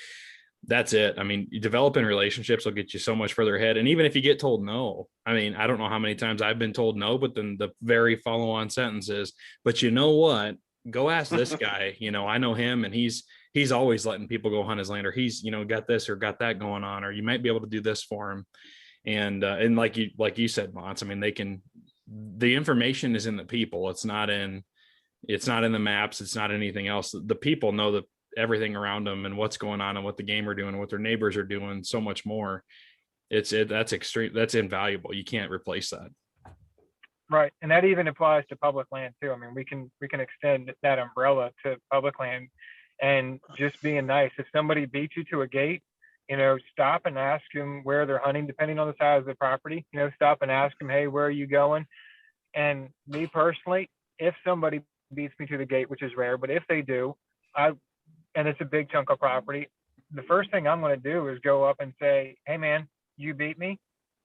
Speaker 1: that's it. I mean, developing relationships will get you so much further ahead. And even if you get told no, I mean, I don't know how many times I've been told no, but then the very follow-on sentence is, but you know what? Go ask this guy. I know him, and he's always letting people go hunt his land, or he's, got this or got that going on, or you might be able to do this for him. And like you said, Bonce, I mean, the information is in the people. It's not in the maps. It's not anything else. The people know everything around them and what's going on and what the game are doing, what their neighbors are doing, so much more. That's extreme. That's invaluable. You can't replace that.
Speaker 4: Right. And that even applies to public land too. I mean, we can extend that umbrella to public land, and just being nice. If somebody beats you to a gate, stop and ask them where they're hunting, depending on the size of the property. Stop and ask them, hey, where are you going? And me personally, if somebody beats me to the gate, which is rare, but if they do, and it's a big chunk of property, the first thing I'm going to do is go up and say, hey man, you beat me.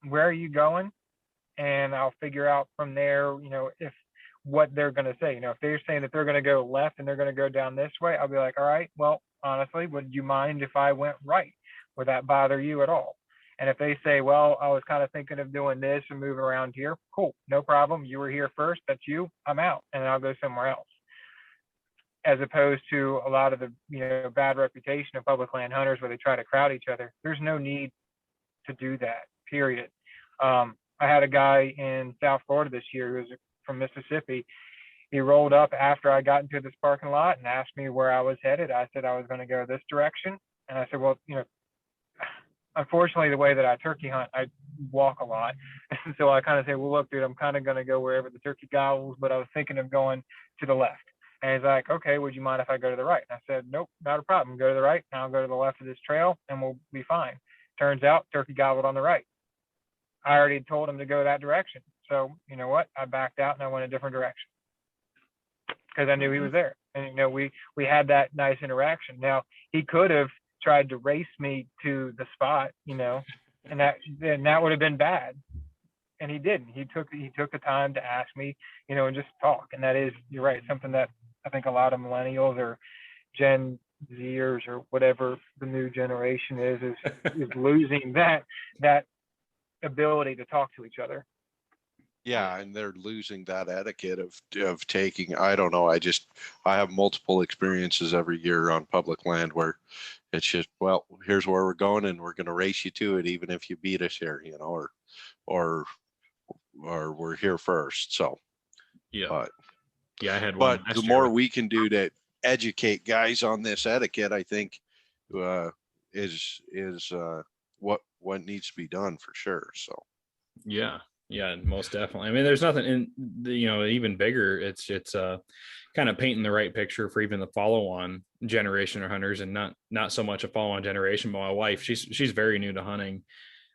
Speaker 4: Where are you going? And I'll figure out from there, if what they're going to say. If they're saying that they're going to go left and they're going to go down this way, I'll be like, all right, well, honestly, would you mind if I went right? Would that bother you at all? And if they say, well, I was kind of thinking of doing this and moving around here, cool, no problem. You were here first. That's you. I'm out, and I'll go somewhere else. As opposed to a lot of the bad reputation of public land hunters where they try to crowd each other. There's no need to do that, period. I had a guy in South Florida this year who was from Mississippi. He rolled up after I got into this parking lot and asked me where I was headed. I said I was going to go this direction. And I said, well, unfortunately, the way that I turkey hunt, I walk a lot. And so I kind of say, well, look, dude, I'm kind of going to go wherever the turkey gobbles, but I was thinking of going to the left. And he's like, okay, would you mind if I go to the right? And I said, nope, not a problem. Go to the right, and I'll go to the left of this trail, and we'll be fine. Turns out, turkey gobbled on the right. I already told him to go that direction. So, you know what? I backed out, and I went a different direction because I knew he was there. And, we had that nice interaction. Now, he could have tried to race me to the spot, and that would have been bad. And he didn't. He took the time to ask me, and just talk. And that is, you're right, something that I think a lot of millennials or Gen Zers or whatever the new generation is losing that ability to talk to each other.
Speaker 2: Yeah, and they're losing that etiquette of taking, I don't know, I have multiple experiences every year on public land where it's just, well, here's where we're going and we're going to race you to it, even if you beat us here, or we're here first. So,
Speaker 1: yeah.
Speaker 2: But
Speaker 1: I had one.
Speaker 2: But the more we can do to educate guys on this etiquette, I think is what needs to be done for sure. So,
Speaker 1: yeah, most definitely. I mean, there's nothing in even bigger. It's kind of painting the right picture for even the follow-on generation of hunters, and not so much a follow-on generation. But my wife, she's very new to hunting.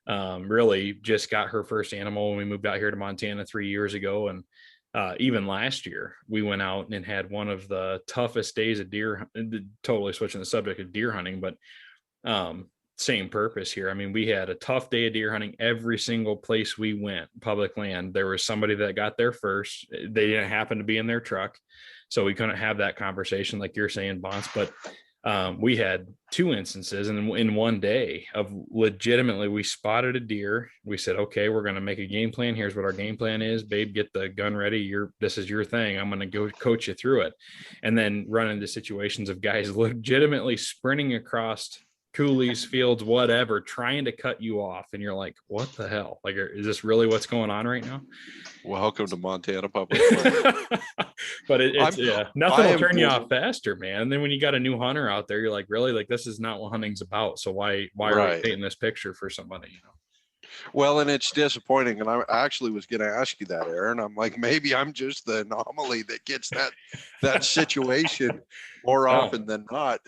Speaker 1: Really just got her first animal when we moved out here to Montana 3 years ago. And even last year we went out and had one of the toughest days of deer, totally switching the subject of deer hunting, but same purpose here. I mean, we had a tough day of deer hunting every single place we went, public land. There was somebody that got there first. They didn't happen to be in their truck, so we couldn't have that conversation like you're saying, Bonce. But We had 2 instances in one day of legitimately, we spotted a deer. We said, okay, we're going to make a game plan. Here's what our game plan is. Babe, get the gun ready. This is your thing. I'm going to go coach you through it. And then run into situations of guys legitimately sprinting across coulees, fields, whatever, trying to cut you off. And you're like, what the hell? Like, is this really what's going on right now?
Speaker 2: Welcome to Montana Public.
Speaker 1: But nothing will turn you off faster, man. And then when you got a new hunter out there, you're like, really, like, this is not what hunting's about. So why are we painting this picture for somebody, you know?
Speaker 2: Well, and it's disappointing. And I actually was going to ask you that, Aaron. I'm like, maybe I'm just the anomaly that gets that situation more often than not.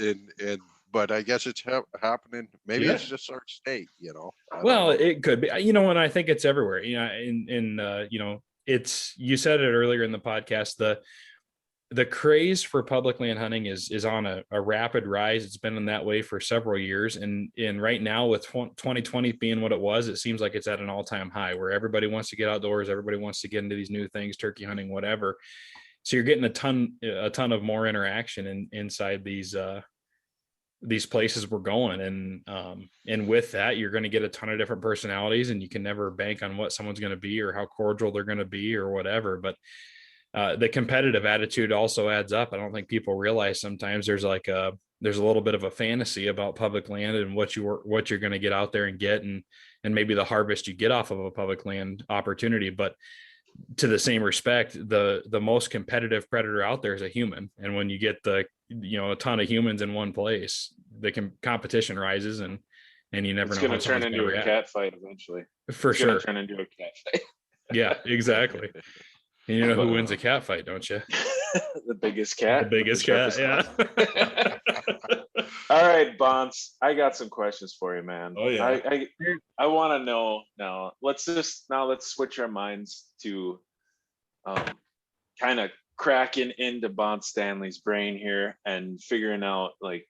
Speaker 2: But I guess it's happening. Maybe it's just our state, you know.
Speaker 1: Well, it could be, you know, and I think it's everywhere. You know, you know, you said it earlier in the podcast. The craze for public land hunting is on a rapid rise. It's been in that way for several years, and right now with 2020 being what it was, it seems like it's at an all-time high where everybody wants to get outdoors, everybody wants to get into these new things, turkey hunting, whatever. So you're getting a ton of more interaction inside these places we're going, and with that, you're going to get a ton of different personalities, and you can never bank on what someone's going to be or how cordial they're going to be or whatever. But the competitive attitude also adds up. I don't think people realize sometimes there's a little bit of a fantasy about public land and what you're going to get out there and get, and maybe the harvest you get off of a public land opportunity. But to the same respect, the most competitive predator out there is a human. And when you get a ton of humans in one place, the competition rises, and you never know.
Speaker 3: It's going to turn into a cat fight eventually.
Speaker 1: For sure.
Speaker 3: Turn into a cat fight.
Speaker 1: Yeah, exactly. And you know who wins a cat fight, don't you?
Speaker 3: The biggest cat.
Speaker 1: The biggest cat, yeah.
Speaker 3: All right, Bonce, I got some questions for you, man.
Speaker 1: Oh yeah.
Speaker 3: I want to know now. Let's switch our minds to kind of cracking into Bonce Stanley's brain here and figuring out like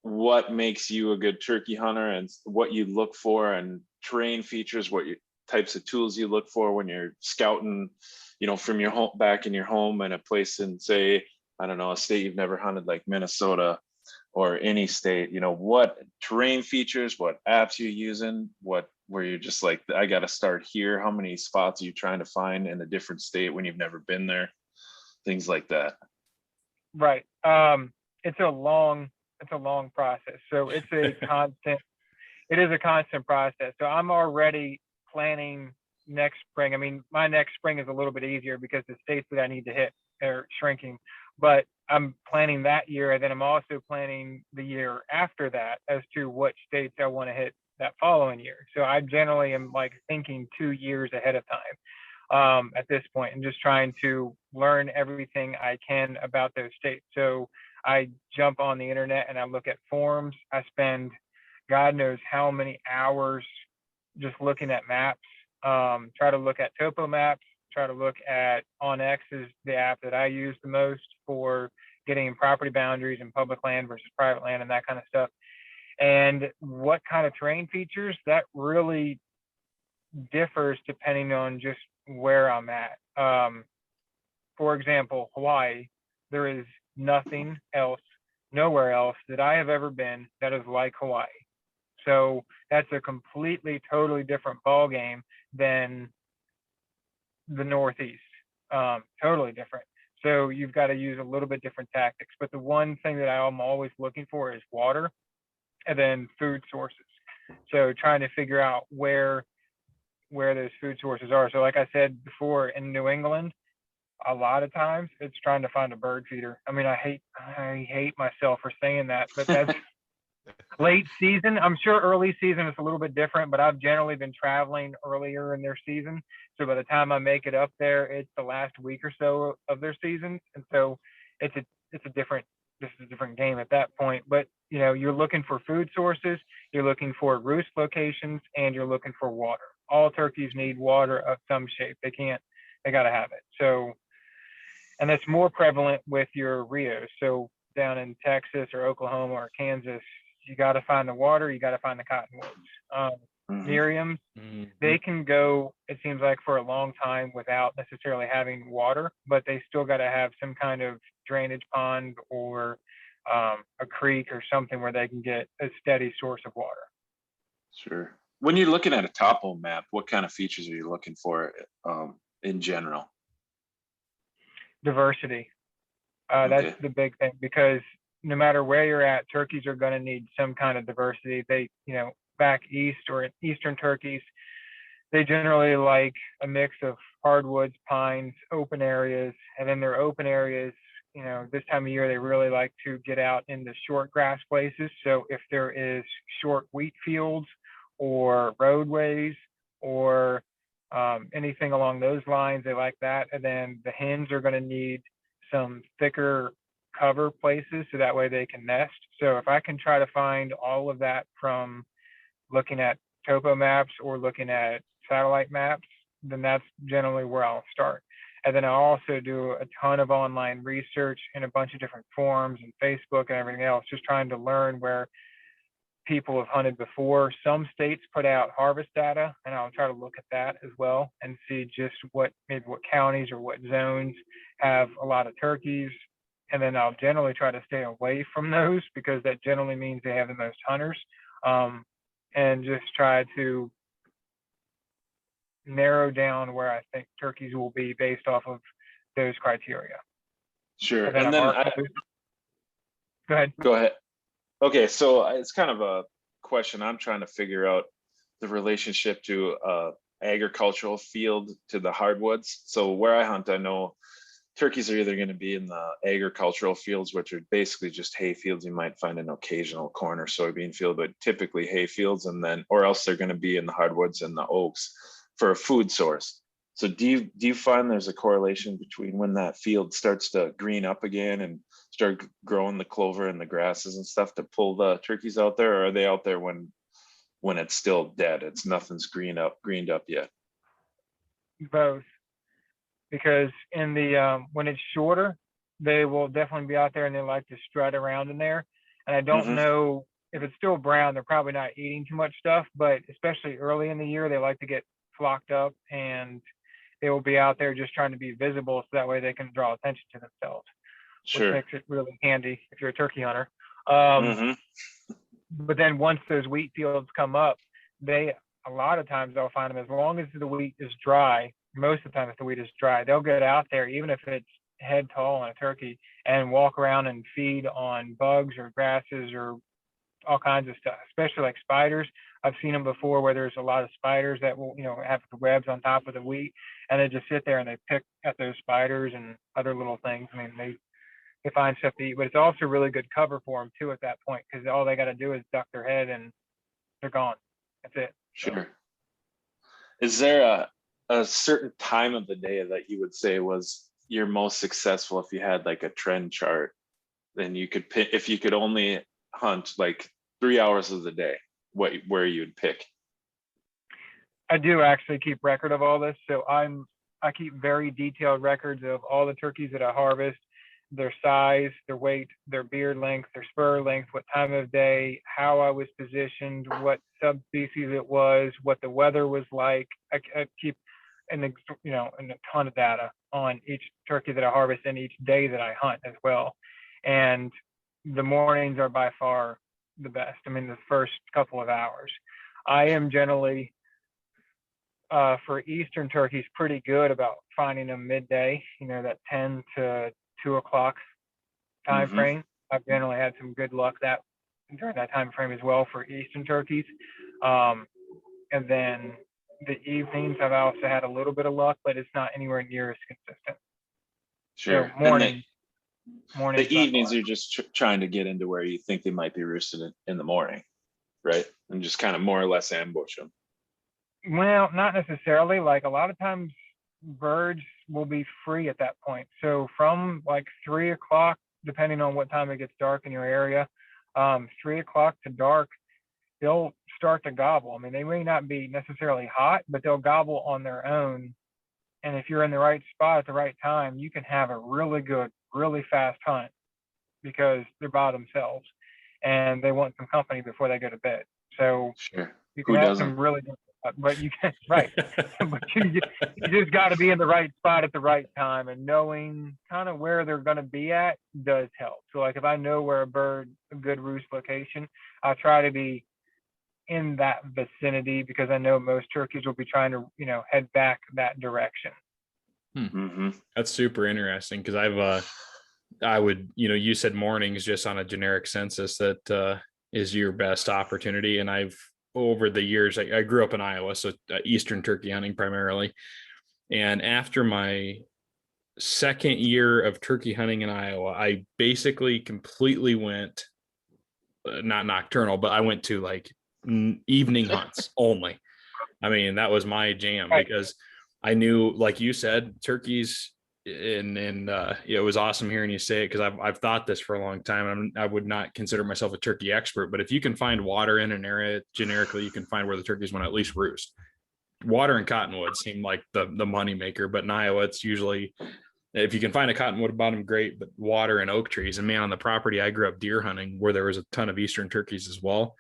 Speaker 3: what makes you a good turkey hunter and what you look for and terrain features, types of tools you look for when you're scouting, you know, from your home, back in your home and a place in, say, I don't know, a state you've never hunted like Minnesota or any state, you know, what terrain features, what apps you're using, where you're just like, I got to start here. How many spots are you trying to find in a different state when you've never been there? Things like that.
Speaker 4: Right. It's a long process. So it is a constant process. So I'm already planning next spring. I mean, my next spring is a little bit easier because the states that I need to hit are shrinking, but I'm planning that year. And then I'm also planning the year after that as to what states I want to hit that following year. So I generally am like thinking 2 years ahead of time at this point, and just trying to learn everything I can about those states. So I jump on the internet and I look at forums. I spend God knows how many hours just looking at maps, try to look at topo maps, try to look at OnX is the app that I use the most for getting property boundaries and public land versus private land and that kind of stuff. And what kind of terrain features, that really differs depending on just where I'm at. For example, Hawaii, there is nothing else, nowhere else that I have ever been that is like Hawaii. So that's a completely, totally different ball game than the Northeast. Totally different. So you've got to use a little bit different tactics. But the one thing that I'm always looking for is water and then food sources. So trying to figure out where those food sources are. So like I said before, in New England, a lot of times it's trying to find a bird feeder. I mean, I hate myself for saying that, but that's late season. I'm sure early season is a little bit different, but I've generally been traveling earlier in their season. So by the time I make it up there, it's the last week or so of their seasons. And so this is a different game at that point. But you know, you're looking for food sources, you're looking for roost locations, and you're looking for water. All turkeys need water of some shape. They got to have it. So, and that's more prevalent with your Rios. So down in Texas or Oklahoma or Kansas, you got to find the water, you got to find the cottonwoods. Miriams, they can go, it seems like, for a long time without necessarily having water, but they still got to have some kind of drainage pond or a creek or something where they can get a steady source of water.
Speaker 3: Sure. When you're looking at a topo map, what kind of features are you looking for in general?
Speaker 4: Diversity.
Speaker 3: Okay.
Speaker 4: That's the big thing, because no matter where you're at, turkeys are going to need some kind of diversity. They, back east or in eastern turkeys, they generally like a mix of hardwoods, pines, open areas, and then their open areas, this time of year, they really like to get out in the short grass places. So if there is short wheat fields or roadways or anything along those lines, they like that. And then the hens are going to need some thicker cover places so that way they can nest. So if I can try to find all of that from looking at topo maps or looking at satellite maps, then that's generally where I'll start. And then I also do a ton of online research in a bunch of different forums and Facebook and everything else, just trying to learn where people have hunted before. Some states put out harvest data, and I'll try to look at that as well and see just maybe what counties or what zones have a lot of turkeys. And then I'll generally try to stay away from those, because that generally means they have the most hunters, and just try to narrow down where I think turkeys will be based off of those criteria.
Speaker 3: Sure.
Speaker 4: And then go ahead.
Speaker 3: Go ahead. Okay, so it's kind of a question I'm trying to figure out, the relationship to agricultural field to the hardwoods. So where I hunt, I know turkeys are either going to be in the agricultural fields, which are basically just hay fields. You might find an occasional corn or soybean field, but typically hay fields, and then, or else they're going to be in the hardwoods and the oaks for a food source. So do you find there's a correlation between when that field starts to green up again and start growing the clover and the grasses and stuff to pull the turkeys out there, or are they out there when it's still dead? It's nothing's greened up yet.
Speaker 4: Both, because in the when it's shorter, they will definitely be out there and they like to strut around in there. And I don't know if it's still brown, they're probably not eating too much stuff, but especially early in the year, they like to get flocked up and they will be out there just trying to be visible so that way they can draw attention to themselves.
Speaker 3: Sure.
Speaker 4: Which makes it really handy if you're a turkey hunter. But then once those wheat fields come up, a lot of times I'll find them, as long as the wheat is dry, most of the time if the wheat is dry, they'll get out there, even if it's head tall on a turkey, and walk around and feed on bugs or grasses or all kinds of stuff, especially like spiders. I've seen them before where there's a lot of spiders that will, have the webs on top of the wheat, and they just sit there and they pick at those spiders and other little things. I mean, they find stuff to eat, but it's also really good cover for them too at that point, because all they got to do is duck their head and they're gone. That's it.
Speaker 3: Sure. So. Is there a certain time of the day that you would say was your most successful? If you had like a trend chart, then you could pick, if you could only hunt like 3 hours of the day, where you'd pick?
Speaker 4: I do actually keep record of all this. So I keep very detailed records of all the turkeys that I harvest, their size, their weight, their beard length, their spur length, what time of day, how I was positioned, what subspecies it was, what the weather was like. I keep a ton of data on each turkey that I harvest and each day that I hunt as well. And the mornings are by far the best. I mean, the first couple of hours. I am generally, for Eastern turkeys, pretty good about finding them midday, that 10 to 2 o'clock time frame. I've generally had some good luck during that time frame as well for Eastern turkeys. And then the evenings, I've also had a little bit of luck, but it's not anywhere near as consistent.
Speaker 3: Sure.
Speaker 4: So morning.
Speaker 3: The evenings are just trying to get into where you think they might be roosted in the morning, right? And just kind of more or less ambush them. Well,
Speaker 4: not necessarily. Like a lot of times birds will be free at that point. So from like 3 o'clock, depending on what time it gets dark in your area, 3 o'clock to dark, they'll start to gobble. I mean, they may not be necessarily hot, but they'll gobble on their own. And if you're in the right spot at the right time, you can have a really good, really fast hunt, because they're by themselves and they want some company before they go to bed. So
Speaker 3: sure.
Speaker 4: you can have some really good, But you can, right. But you just got to be in the right spot at the right time, and knowing kind of where they're going to be at does help. So like if I know where a good roost location, I'll try to be in that vicinity, because I know most turkeys will be trying to, head back that direction.
Speaker 1: That's super interesting, because I would, you said mornings just on a generic census that is your best opportunity. And I've, over the years, I grew up in Iowa, so Eastern turkey hunting primarily. And after my second year of turkey hunting in Iowa, I basically completely went, not nocturnal, but I went to like evening hunts only. I mean, that was my jam, because I knew, like you said, turkeys, and it was awesome hearing you say it, because I've thought this for a long time, and I would not consider myself a turkey expert, but if you can find water in an area, generically you can find where the turkeys want to at least roost. Water and cottonwood seem like the money maker, but in Iowa it's usually, if you can find a cottonwood bottom, great, but water and oak trees. And man, on the property I grew up deer hunting, where there was a ton of eastern turkeys as well,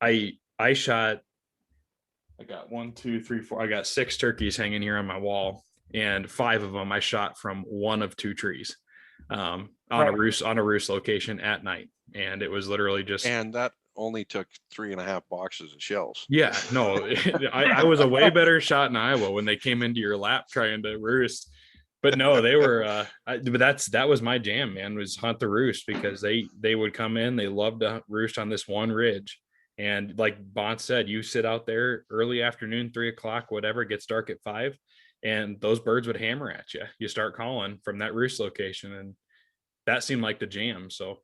Speaker 1: I shot, I got 1, 2, 3, 4, I got 6 turkeys hanging here on my wall, and 5 of them I shot from one of 2 trees, on a roost location at night. And it was literally just,
Speaker 2: and that only took 3.5 boxes of shells.
Speaker 1: Yeah, no, I was a way better shot in Iowa when they came into your lap trying to roost. But no, they were, but that was my jam, man, was hunt the roost, because they would come in, they loved to roost on this one ridge. And like Bonce said, you sit out there early afternoon, 3 o'clock, whatever, it gets dark at 5, and those birds would hammer at you. You start calling from that roost location, and that seemed like the jam. So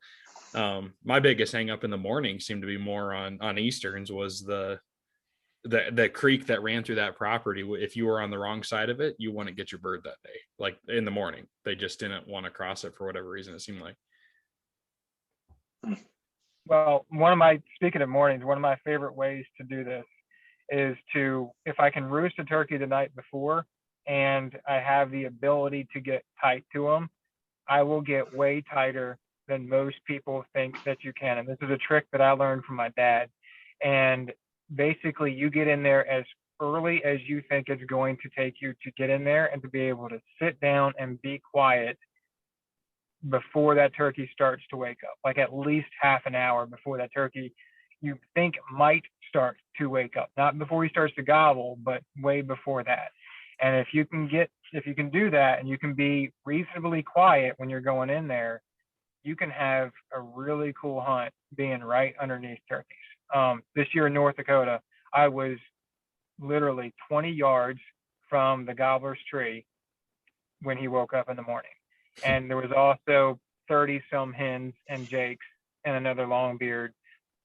Speaker 1: my biggest hang up in the morning seemed to be more on Easterns, was the creek that ran through that property. If you were on the wrong side of it, you wouldn't get your bird that day. Like in the morning, they just didn't want to cross it for whatever reason, it seemed like.
Speaker 4: Well, speaking of mornings, one of my favorite ways to do this is if I can roost a turkey the night before and I have the ability to get tight to them, I will get way tighter than most people think that you can. And this is a trick that I learned from my dad. And basically you get in there as early as you think it's going to take you to get in there, and to be able to sit down and be quiet before that turkey starts to wake up, like at least half an hour before that turkey you think might start to wake up, not before he starts to gobble, but way before that. And if you can do that, and you can be reasonably quiet when you're going in there, you can have a really cool hunt being right underneath turkeys. This year in North Dakota, I was literally 20 yards from the gobbler's tree when he woke up in the morning. And there was also 30 some hens and jakes and another longbeard,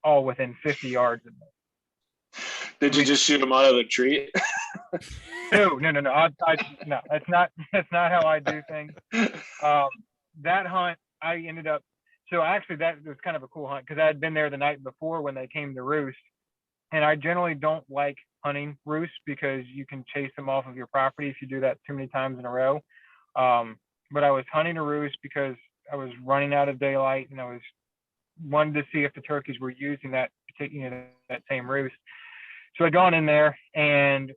Speaker 4: all within 50 yards of me.
Speaker 3: Did you just shoot them out of the tree?
Speaker 4: No. No, that's not how I do things. That hunt, I ended up, so actually that was kind of a cool hunt, because I had been there the night before when they came to roost. And I generally don't like hunting roosts, because you can chase them off of your property if you do that too many times in a row. But I was hunting a roost because I was running out of daylight, and I wanted to see if the turkeys were using that same roost. So I'd gone in there, and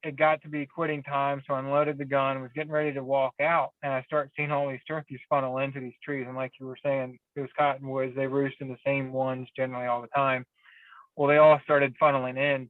Speaker 4: it got to be quitting time. So I unloaded the gun, was getting ready to walk out, and I start seeing all these turkeys funnel into these trees. And like you were saying, those cottonwoods, they roost in the same ones generally all the time. Well, they all started funneling in,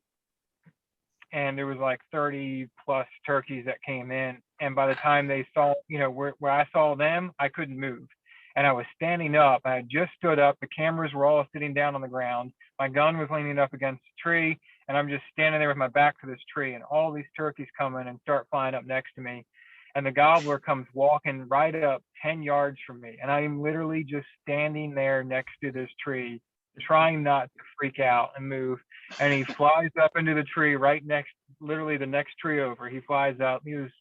Speaker 4: and there was like 30 plus turkeys that came in. And by the time they saw, where I saw them, I couldn't move. And I was standing up. I had just stood up. The cameras were all sitting down on the ground. My gun was leaning up against the tree, and I'm just standing there with my back to this tree. And all these turkeys come in and start flying up next to me. And the gobbler comes walking right up 10 yards from me. And I'm literally just standing there next to this tree, trying not to freak out and move. And he flies up into the tree right next, literally the next tree over. He flies up. He was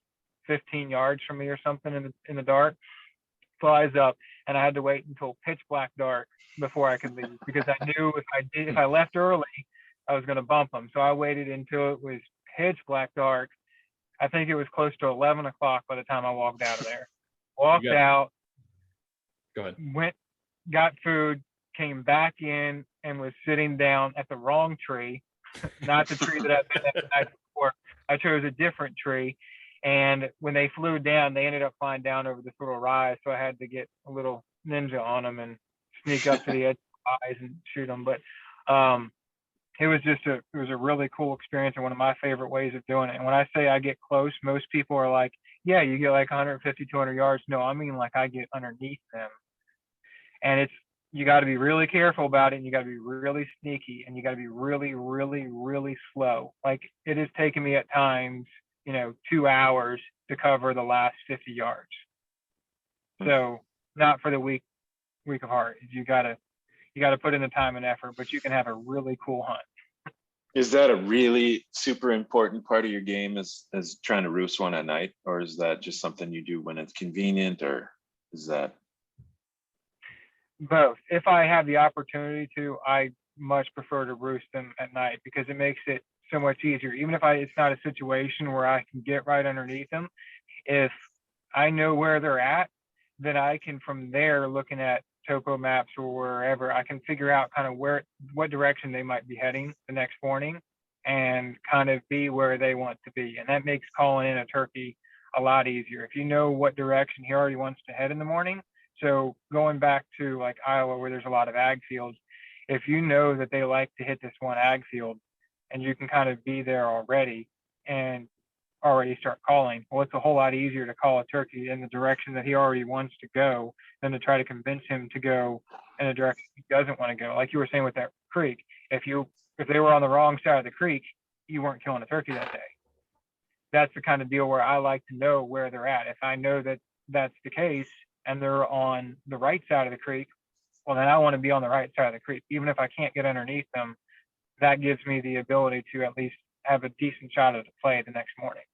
Speaker 4: 15 yards from me or something in the dark. Flies up, and I had to wait until pitch black dark before I could leave, because I knew if I left early, I was going to bump him. So I waited until it was pitch black dark. I think it was close to 11 o'clock by the time I walked out of there. Walked out.
Speaker 1: Go ahead.
Speaker 4: Went, got food, came back in, and was sitting down at the wrong tree. not the tree that I've been at the night before. I chose a different tree. And when they flew down, they ended up flying down over this little rise. So I had to get a little ninja on them and sneak up to the edge of the eyes and shoot them. But it was a really cool experience and one of my favorite ways of doing it. And when I say I get close, most people are like, yeah, you get like 150, 200 yards. No, I mean like I get underneath them. And you got to be really careful about it, and you got to be really sneaky, and you got to be really, really, really slow. Like it has taken me at times, 2 hours to cover the last 50 yards. So not for the weak of heart. You got to put in the time and effort, but you can have a really cool hunt.
Speaker 3: Is that a really super important part of your game as trying to roost one at night, or is that just something you do when it's convenient, or is that?
Speaker 4: Both. If I have the opportunity to, I much prefer to roost them at night because it makes it so much easier. Even if it's not a situation where I can get right underneath them, if I know where they're at, then I can from there, looking at topo maps or wherever, I can figure out kind of what direction they might be heading the next morning and kind of be where they want to be. And that makes calling in a turkey a lot easier. If you know what direction he already wants to head in the morning. So going back to like Iowa, where there's a lot of ag fields, if you know that they like to hit this one ag field and you can kind of be there already and already start calling, well, it's a whole lot easier to call a turkey in the direction that he already wants to go than to try to convince him to go in a direction he doesn't want to go. Like you were saying with that creek, if they were on the wrong side of the creek, you weren't killing a turkey that day. That's the kind of deal where I like to know where they're at. If I know that that's the case, and they're on the right side of the creek, well, then I want to be on the right side of the creek. Even if I can't get underneath them, that gives me the ability to at least have a decent shot at the play the next morning.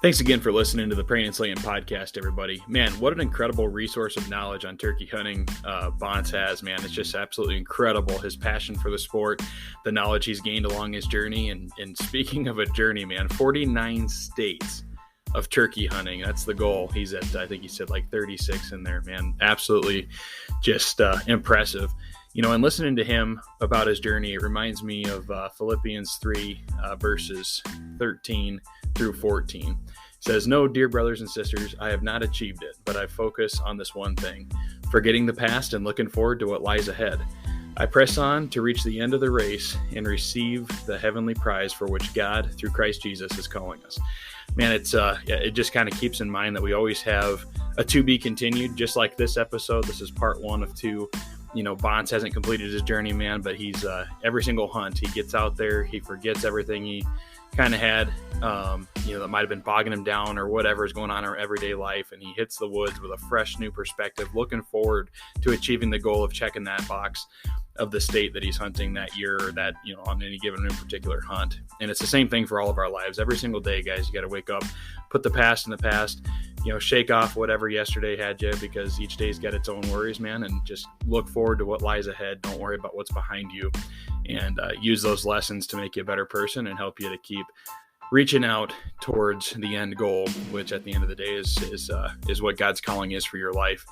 Speaker 1: Thanks again for listening to the Praying and Slaying podcast, everybody. Man, what an incredible resource of knowledge on turkey hunting Bonce has, man. It's just absolutely incredible. His passion for the sport, the knowledge he's gained along his journey. And speaking of a journey, man, 49 states of turkey hunting. That's the goal. He's at, I think he said like 36 in there, man. Absolutely just impressive. And listening to him about his journey, it reminds me of Philippians 3 verses 13 through 14. It says, "No, dear brothers and sisters, I have not achieved it, but I focus on this one thing, forgetting the past and looking forward to what lies ahead. I press on to reach the end of the race and receive the heavenly prize for which God, through Christ Jesus, is calling us." Man, it just kind of keeps in mind that we always have a to be continued, just like this episode. This is part 1 of 2. Bonce hasn't completed his journey, man, but he's every single hunt, he gets out there, he forgets everything he kind of had, that might have been bogging him down or whatever is going on in our everyday life. And he hits the woods with a fresh new perspective, looking forward to achieving the goal of checking that box of the state that he's hunting that year or that, on any given particular hunt. And it's the same thing for all of our lives. Every single day, guys, you got to wake up, put the past in the past, shake off whatever yesterday had you, because each day's got its own worries, man, and just look forward to what lies ahead. Don't worry about what's behind you, and use those lessons to make you a better person and help you to keep reaching out towards the end goal, which at the end of the day is what God's calling is for your life,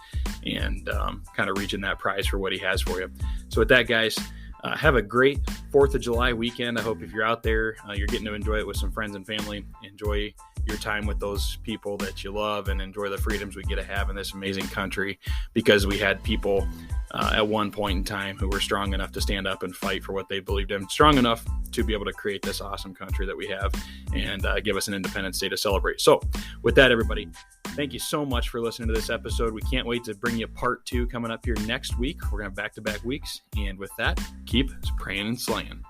Speaker 1: and kind of reaching that prize for what he has for you. So with that, guys, have a great 4th of July weekend. I hope if you're out there, you're getting to enjoy it with some friends and family. Enjoy your time with those people that you love and enjoy the freedoms we get to have in this amazing country, because we had people at one point in time who were strong enough to stand up and fight for what they believed in, strong enough to be able to create this awesome country that we have and give us an Independence Day to celebrate. So with that, everybody, thank you so much for listening to this episode. We can't wait to bring you part 2 coming up here next week. We're going to have back-to-back weeks. And with that, keep praying and slaying.